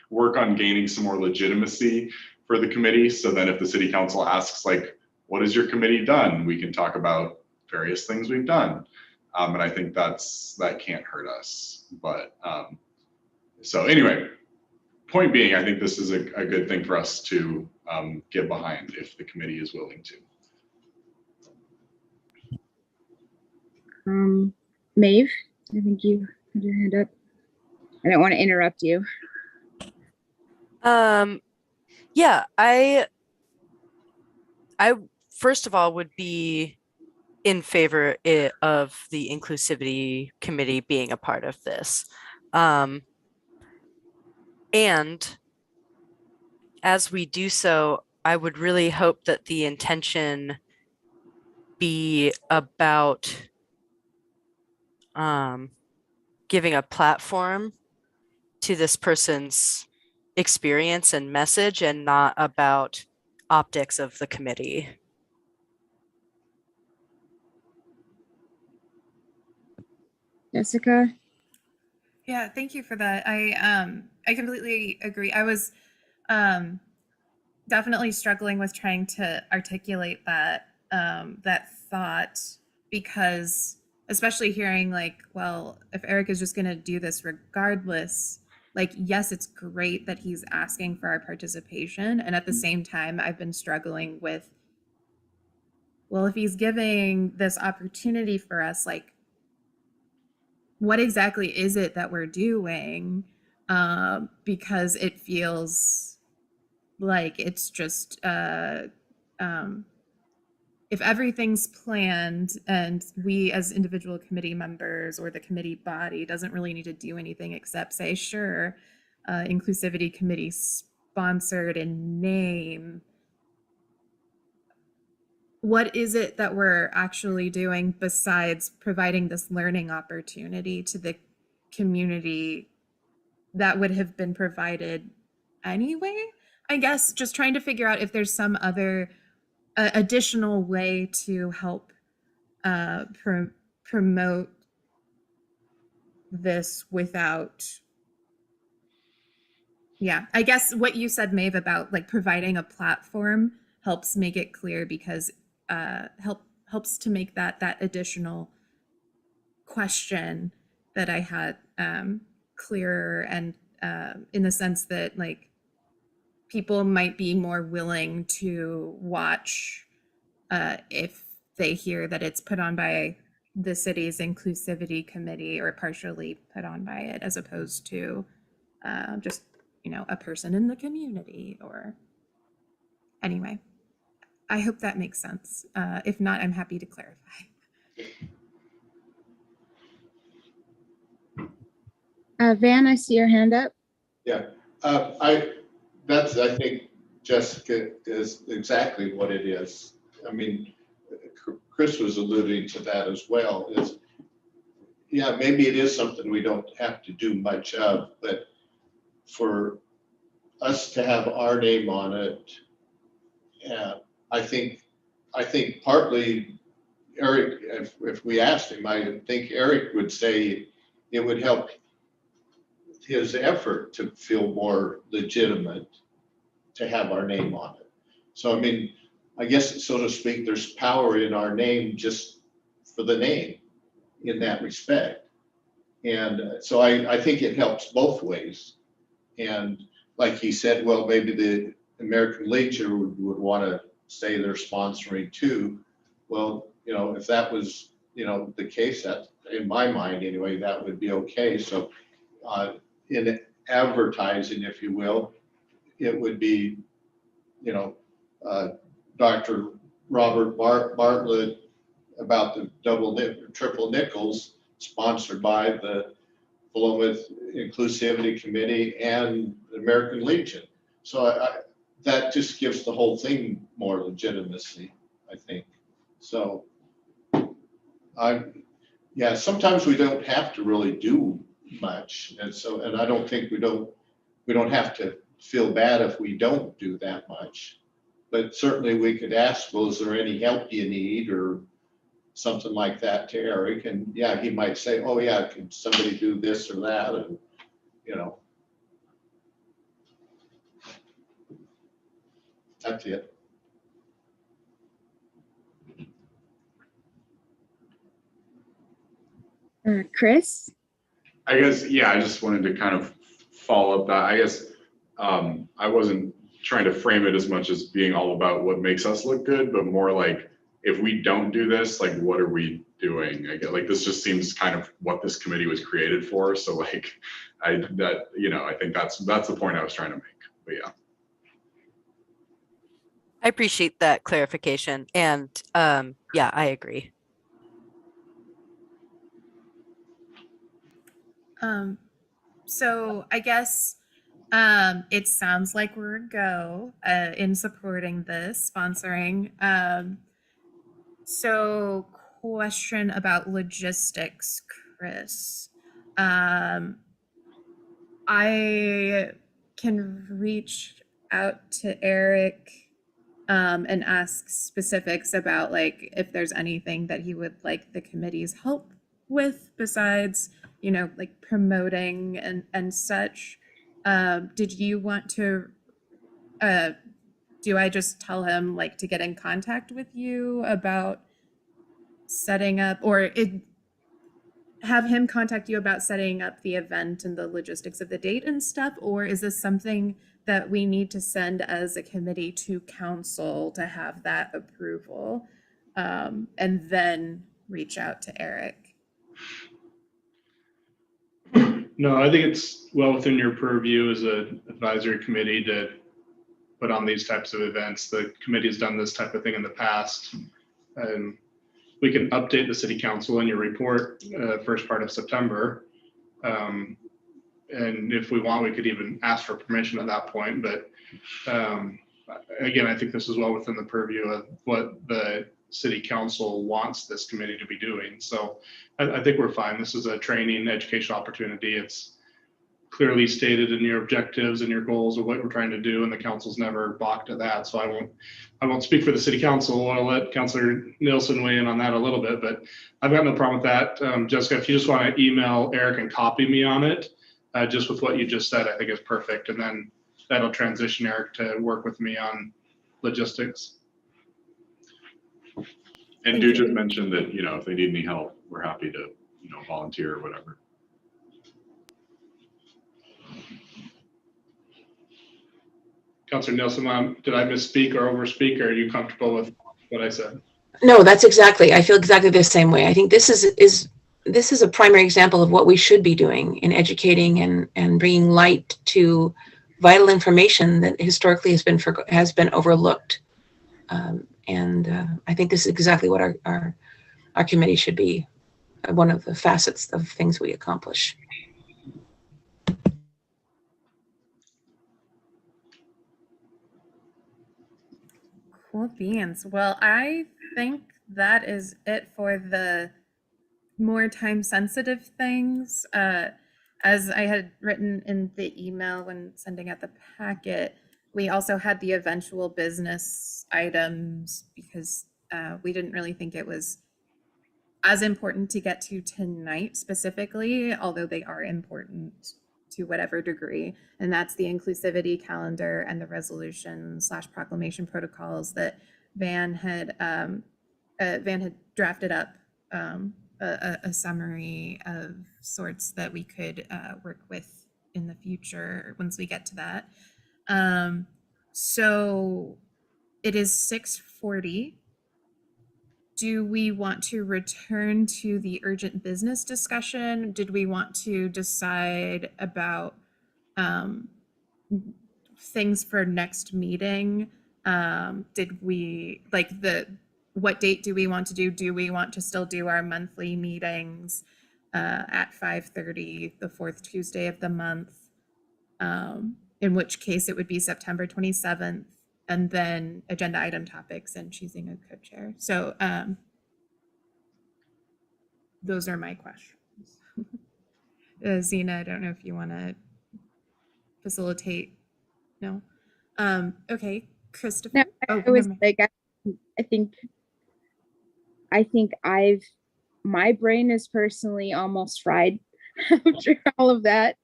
work on gaining some more legitimacy for the committee, so that if the city council asks like, what has your committee done, we can talk about various things we've done, and I think that can't hurt us. But so anyway, point being, I think this is a good thing for us to get behind if the committee is willing to. Maeve, I think you had your hand up. I don't want to interrupt you. Yeah, I first of all would be in favor of the Inclusivity Committee being a part of this. And as we do so, I would really hope that the intention be about giving a platform to this person's experience and message and not about optics of the committee. Jessica? Yeah, thank you for that. I completely agree. I was definitely struggling with trying to articulate that that thought, because especially hearing like, well, if Eric is just going to do this regardless, like, yes, it's great that he's asking for our participation, and at the same time I've been struggling with, well, if he's giving this opportunity for us, like, what exactly is it that we're doing? Because it feels like it's just if everything's planned and we as individual committee members or the committee body doesn't really need to do anything except say, sure, Inclusivity Committee sponsored and name, what is it that we're actually doing besides providing this learning opportunity to the community that would have been provided anyway? I guess just trying to figure out if there's some other additional way to help promote this without, yeah, I guess what you said, Maeve, about like providing a platform helps make it clear, because helps to make that additional question that I had clearer, and in the sense that like people might be more willing to watch if they hear that it's put on by the city's Inclusivity Committee or partially put on by it, as opposed to just, you know, a person in the community. Or anyway, I hope that makes sense. If not, I'm happy to clarify. Van, I see your hand up. Yeah, I think Jessica is exactly what it is. I mean, Chris was alluding to that as well, is, yeah, maybe it is something we don't have to do much of, but for us to have our name on it, I think partly Eric, if we asked him, I think Eric would say it would help his effort to feel more legitimate to have our name on it. So, I mean, I guess, so to speak, there's power in our name just for the name in that respect. And so I think it helps both ways. And like he said, well, maybe the American Legion would want to say they're sponsoring too. Well, you know, if that was, you know, the case, that in my mind anyway, that would be okay. So in advertising, if you will, it would be, you know, Dr. Robert Bartlett about the triple nickels, sponsored by the Philomath Inclusivity Committee and the American Legion. So that just gives the whole thing more legitimacy, I think. So yeah, sometimes we don't have to really do much. And I don't think we don't have to feel bad if we don't do that much. But certainly we could ask, well, is there any help you need or something like that to Eric? And yeah, he might say, oh yeah, can somebody do this or that? And, you know, that's it. Chris? I guess, yeah, I just wanted to kind of follow up that. I guess I wasn't trying to frame it as much as being all about what makes us look good, but more like, if we don't do this, like, what are we doing? I get like, this just seems kind of what this committee was created for. So like, I think that's the point I was trying to make, but yeah. I appreciate that clarification. And yeah, I agree. So I guess it sounds like we're a go in supporting this sponsoring. So question about logistics, Chris. I can reach out to Eric and ask specifics about like if there's anything that he would like the committee's help with besides, you know, like promoting and such. Did you want to do I just tell him like to get in contact with you about setting up, or have him contact you about setting up the event and the logistics of the date and stuff? Or is this something that we need to send as a committee to council to have that approval, and then reach out to Eric? No, I think it's well within your purview as an advisory committee to put on these types of events. The committee has done this type of thing in the past. We can update the city council in your report first part of September. And if we want, we could even ask for permission at that point. But again, I think this is well within the purview of what the city council wants this committee to be doing. So I think we're fine. This is a training educational opportunity. It's clearly stated in your objectives and your goals of what we're trying to do, and the council's never balked at that. So I won't speak for the city council. I'll let Councilor Nielsen weigh in on that a little bit, but I've got no problem with that. Jessica, if you just want to email Eric and copy me on it, just with what you just said, I think is perfect. And then that'll transition Eric to work with me on logistics. And do just mention that, you know, if they need any help, we're happy to, you know, volunteer or whatever. Councilor Nielsen, did I misspeak or overspeak, or are you comfortable with what I said? No, that's exactly. I feel exactly the same way. I think this is a primary example of what we should be doing in educating and bringing light to vital information that historically has been overlooked. I think this is exactly what our committee should be, one of the facets of things we accomplish. Cool beans. Well, I think that is it for the more time sensitive things. As I had written in the email when sending out the packet, we also had the eventual business items because we didn't really think it was as important to get to tonight specifically, although they are important to whatever degree. And that's the inclusivity calendar and the resolution/proclamation protocols that Van had drafted up a summary of sorts that we could work with in the future once we get to that. So it is 6:40. Do we want to return to the urgent business discussion? Did we want to decide about things for next meeting? Did we what date do we want to do? Do we want to still do our monthly meetings at 5:30, the fourth Tuesday of the month? In which case it would be September 27th. And then agenda item topics and choosing a co-chair. So those are my questions. Zena, I don't know if you want to facilitate. No. Okay, Christopher. No, I was like, I think my brain is personally almost fried after all of that.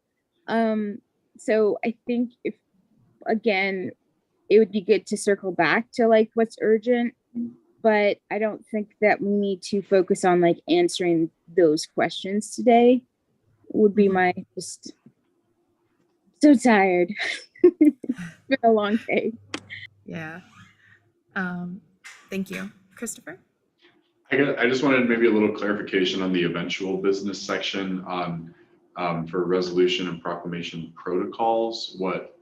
So I think again, it would be good to circle back to like what's urgent, but I don't think that we need to focus on like answering those questions today. Would be my just so tired. It's been a long day. Yeah. Thank you. Christopher? I just wanted maybe a little clarification on the eventual business section on for resolution and proclamation protocols, what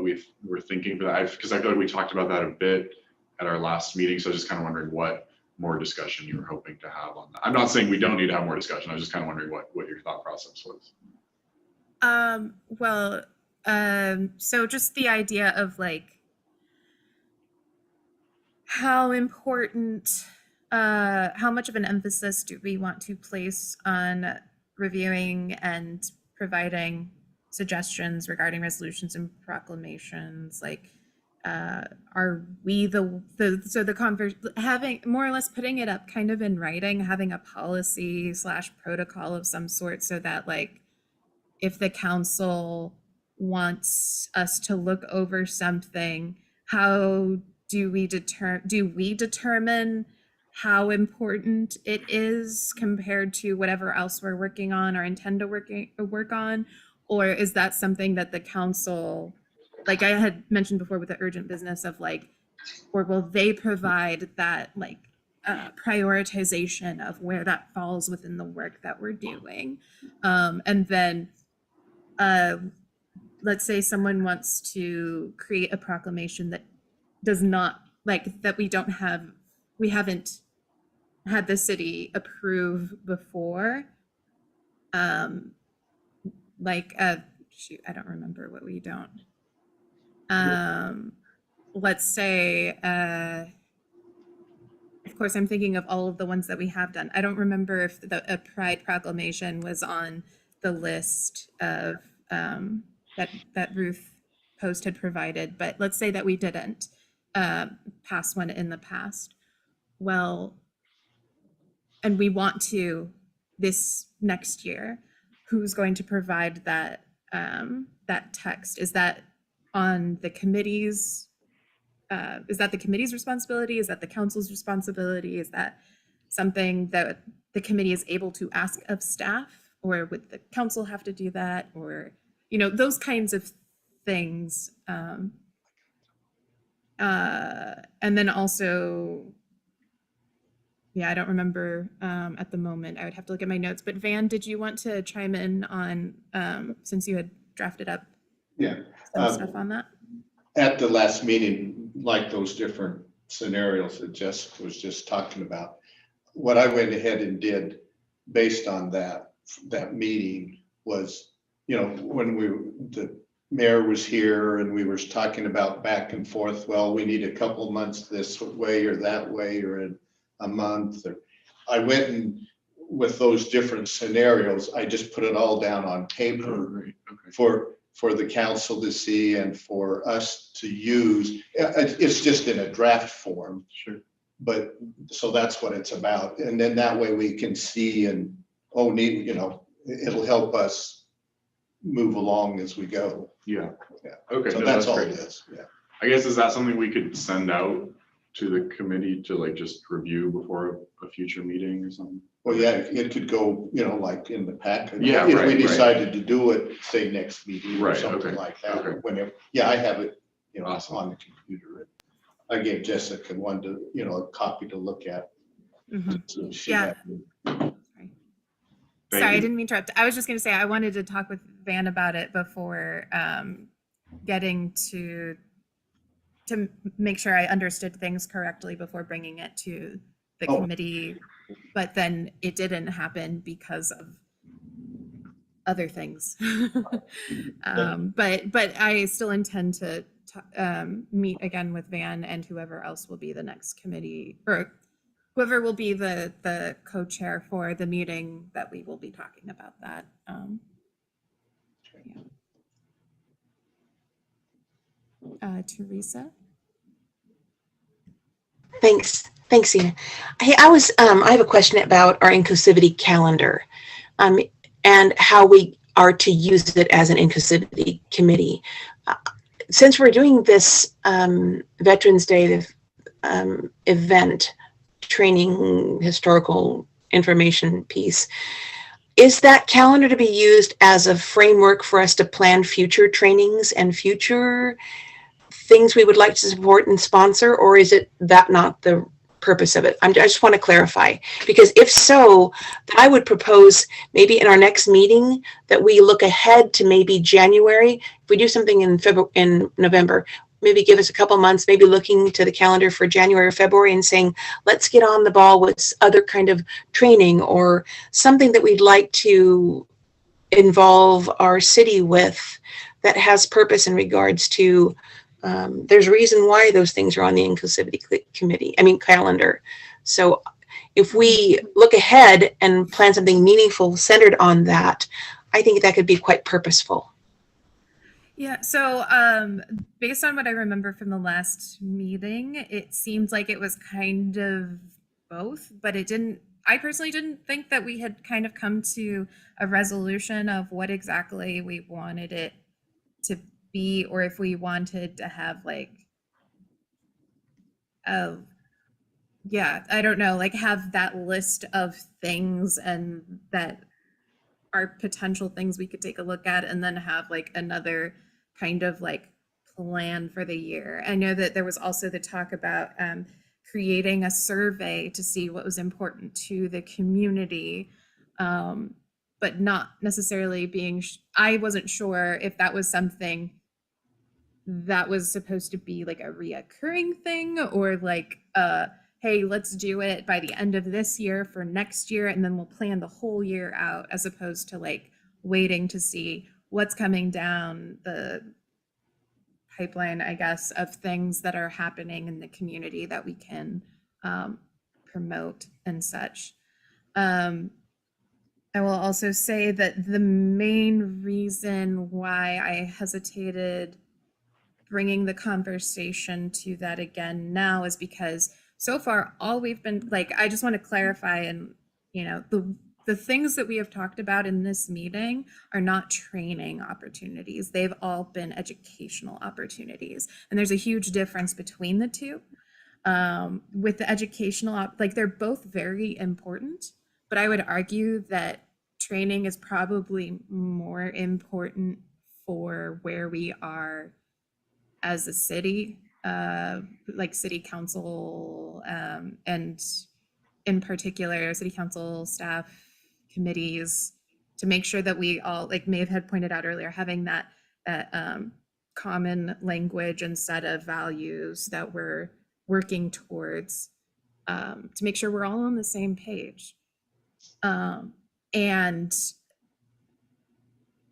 we were thinking for that, because I feel like we talked about that a bit at our last meeting. So I was just kind of wondering what more discussion you were hoping to have on that. I'm not saying we don't need to have more discussion. I was just kind of wondering what your thought process was. So just the idea of like how important, how much of an emphasis do we want to place on reviewing and providing suggestions regarding resolutions and proclamations, like are we having more or less putting it up kind of in writing, having a policy / protocol of some sort, so that like if the council wants us to look over something, how do we determine how important it is compared to whatever else we're working on or intend to work on? Or is that something that the council, like I had mentioned before with the urgent business of like, or will they provide that like prioritization of where that falls within the work that we're doing? And then let's say someone wants to create a proclamation that does not like that we haven't had the city approve before. Shoot, I don't remember what we don't. Let's say, of course, I'm thinking of all of the ones that we have done. I don't remember if a Pride proclamation was on the list of that Ruth Post had provided, but let's say that we didn't pass one in the past. Well, and we want to this next year, who's going to provide that that text? Is that on the committee's? Is that the committee's responsibility? Is that the council's responsibility? Is that something that the committee is able to ask of staff, or would the council have to do that? Or, you know, those kinds of things. And then also, yeah, I don't remember at the moment. I would have to look at my notes. But Van, did you want to chime in on, since you had drafted up some stuff on that? At the last meeting, like those different scenarios that Jessica was just talking about, what I went ahead and did based on that meeting was, you know, when the mayor was here and we were talking about back and forth, well, we need a couple months this way or that way, or in a month. Or I went and with those different scenarios, I just put it all down on paper for the council to see and for us to use. It's just in a draft form. Sure. But so that's what it's about. And then that way we can see and, you know, it'll help us move along as we go. Yeah. Yeah. Okay. So no, that's all great. it is. Yeah. I guess, is that something we could send out to the committee to like just review before a future meeting or something? Well, yeah, it could go, you know, like in the packet. Yeah, if right, we right. decided to do it, say next meeting or Right, something okay, like that. okay. Whenever, yeah, I have it, you know, Awesome. on the computer. I gave Jessica one to, you know, a copy to look at. Mm-hmm. So she Yeah. had- Sorry, I you. didn't mean to interrupt. I was just going to say I wanted to talk with Van about it before getting to make sure I understood things correctly before bringing it to the committee. But then it didn't happen because of other things. But I still intend to meet again with Van and whoever else will be the next committee, or whoever will be the co-chair for the meeting that we will be talking about that. Teresa? Thanks, Ina. Hey, I have a question about our inclusivity calendar, and how we are to use it as an inclusivity committee. Since we're doing this Veterans Day event, training, historical information piece, is that calendar to be used as a framework for us to plan future trainings and future things we would like to support and sponsor, or is it that not the purpose of it? I just want to clarify, because if so, I would propose maybe in our next meeting that we look ahead to maybe January. If we do something in November, maybe give us a couple months, maybe looking to the calendar for January or February and saying, let's get on the ball with other kind of training or something that we'd like to involve our city with that has purpose in regards to there's a reason why those things are on the Inclusivity Committee, calendar. So if we look ahead and plan something meaningful centered on that, I think that could be quite purposeful. Yeah, so based on what I remember from the last meeting, it seems like it was kind of both, but it didn't, I personally didn't think that we had kind of come to a resolution of what exactly we wanted it to be, or if we wanted to have like, yeah, I don't know, like have that list of things and that are potential things we could take a look at, and then have like another kind of like plan for the year. I know that there was also the talk about creating a survey to see what was important to the community, but not necessarily being, I wasn't sure if that was something that was supposed to be like a reoccurring thing, or like hey, let's do it by the end of this year for next year, and then we'll plan the whole year out, as opposed to like waiting to see what's coming down the pipeline, I guess, of things that are happening in the community that we can promote and such. I will also say that the main reason why I hesitated bringing the conversation to that again now is because so far all we've been like, I just want to clarify, and you know, the things that we have talked about in this meeting are not training opportunities. They've all been educational opportunities, and there's a huge difference between the two. With the educational, like they're both very important, but I would argue that training is probably more important for where we are as a city, like city council, and in particular, city council staff, committees, to make sure that we all, like Maeve had pointed out earlier, having that common language and set of values that we're working towards, to make sure we're all on the same page. And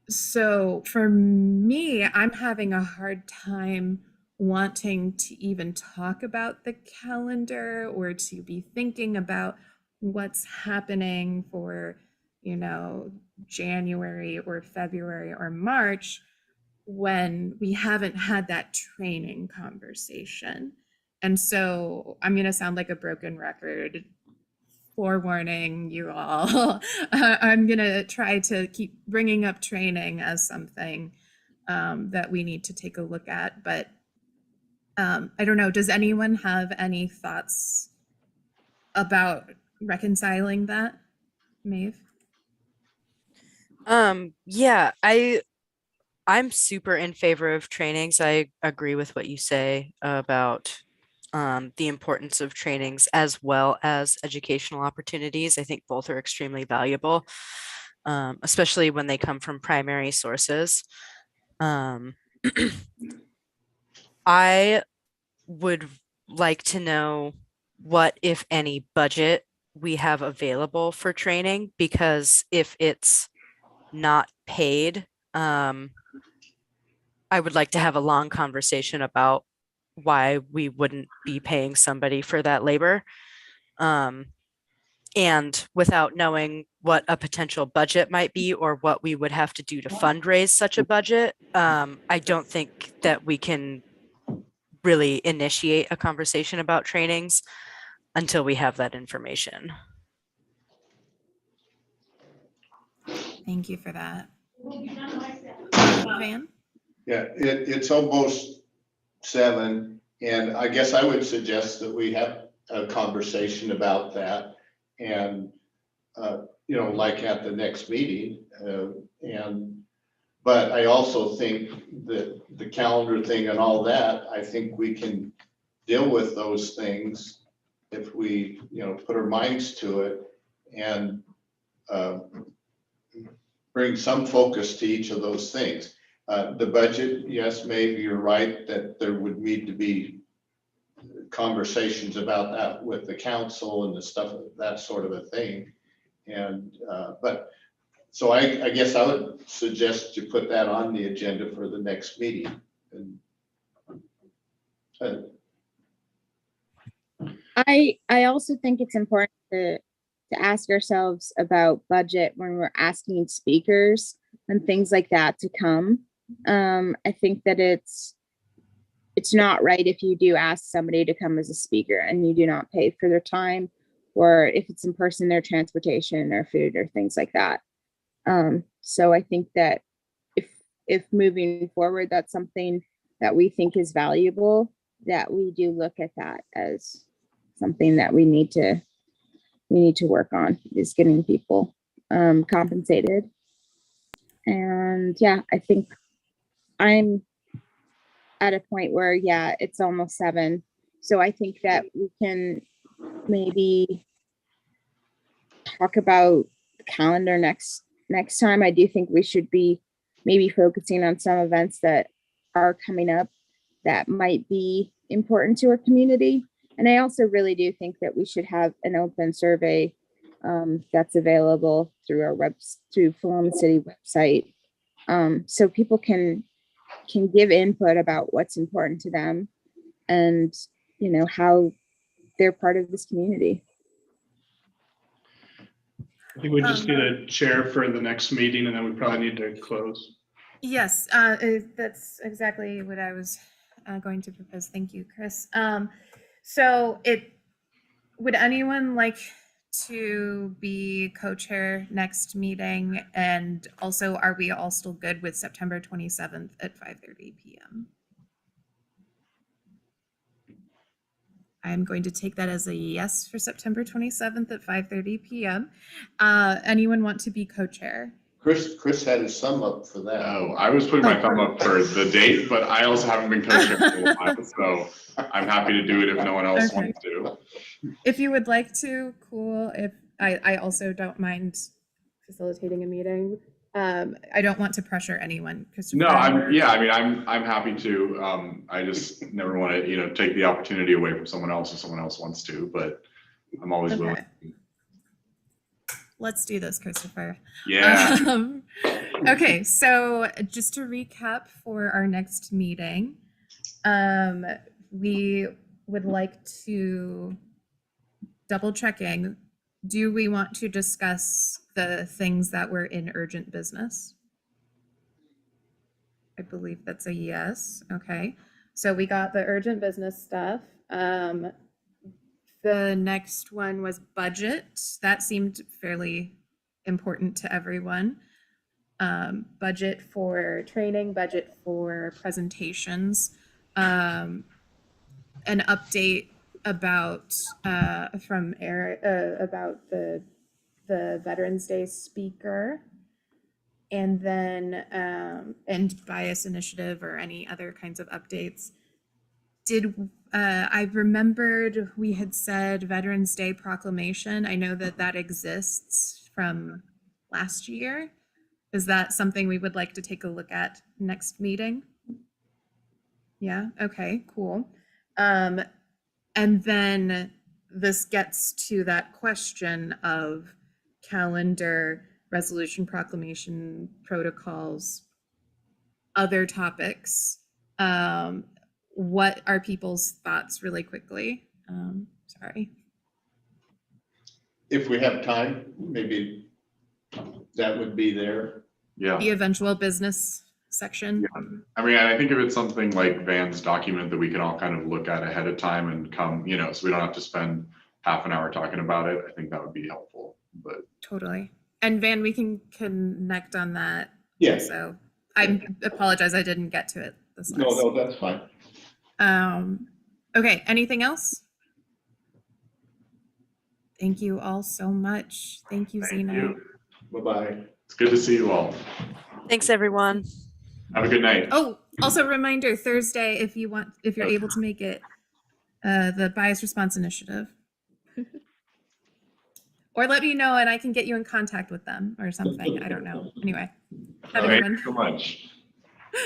so for me, I'm having a hard time wanting to even talk about the calendar, or to be thinking about what's happening for, you know, January or February or March, when we haven't had that training conversation. And so I'm going to sound like a broken record. Forewarning you all. I'm going to try to keep bringing up training as something that we need to take a look at. But I don't know, does anyone have any thoughts about reconciling that, Maeve? Yeah, I'm super in favor of trainings. I agree with what you say about the importance of trainings as well as educational opportunities. I think both are extremely valuable, especially when they come from primary sources. I would like to know what, if any, budget we have available for training, because if it's not paid, I would like to have a long conversation about why we wouldn't be paying somebody for that labor. And without knowing what a potential budget might be, or what we would have to do to fundraise such a budget, I don't think that we can really initiate a conversation about trainings until we have that information. Thank you for that. Van? Yeah, it's almost 7, and I guess I would suggest that we have a conversation about that, and you know, like at the next meeting, but I also think that the calendar thing and all that, I think we can deal with those things if we, you know, put our minds to it, and bring some focus to each of those things. The budget, yes, maybe you're right that there would need to be conversations about that with the council and the stuff, that sort of a thing. And but so I guess I would suggest you put that on the agenda for the next meeting. And I also think it's important to ask ourselves about budget when we're asking speakers and things like that to come. I think that it's not right if you do ask somebody to come as a speaker and you do not pay for their time, or if it's in person, their transportation or food or things like that. So I think that if moving forward, that's something that we think is valuable, that we do look at that as something that we need to work on, is getting people compensated. And yeah, I think I'm at a point where, yeah, it's almost 7. So I think that we can maybe talk about the calendar next time. I do think we should be maybe focusing on some events that are coming up that might be important to our community. And I also really do think that we should have an open survey that's available through our through Philomath City website, so people can give input about what's important to them and, you know, how they're part of this community. I think we just need a chair for the next meeting, and then we probably need to close. Yes, that's exactly what I was going to propose. Thank you, Chris. So would anyone like to be co-chair next meeting? And also, are we all still good with September 27th at 5:30 p.m.? I'm going to take that as a yes for September 27th at 5:30 p.m. Anyone want to be co-chair? Chris had his thumb up for that. Oh, I was putting my thumb up for the date, but I also haven't been co-chair for a while, so I'm happy to do it if no one else Okay. wants to. If you would like to, cool. If I also don't mind facilitating a meeting. I don't want to pressure anyone. No, I'm happy to. I just never want to, take the opportunity away from someone else if someone else wants to, but I'm always willing. Let's do this, Christopher. Yeah. Okay, so just to recap for our next meeting, we would like to double checking. Do we want to discuss the things that were in urgent business? I believe that's a yes. Okay, so we got the urgent business stuff. The next one was budget. That seemed fairly important to everyone. Budget for training, budget for presentations, an update about from Eric about the Veterans Day speaker, and then and bias initiative or any other kinds of updates. I remembered we had said Veterans Day proclamation. I know that exists from last year. Is that something we would like to take a look at next meeting? Yeah, okay, cool. And then this gets to that question of calendar, resolution, proclamation, protocols, other topics. What are people's thoughts really quickly? Sorry. If we have time, maybe that would be there. Yeah. The eventual business section. Yeah. I mean, I think if it's something like Van's document that we can all kind of look at ahead of time and come, so we don't have to spend half an hour talking about it, I think that would be helpful. But totally. And Van, we can connect on that. Yeah. So I apologize, I didn't get to it this last. No, that's fine. Okay, anything else? Thank you all so much. Thank you, Zena. Bye-bye. It's good to see you all. Thanks, everyone. Have a good night. Oh, also reminder, Thursday, if you're able to make it, the bias response initiative. Or let me know and I can get you in contact with them or something. I don't know. Anyway, have a good one. Thanks so much.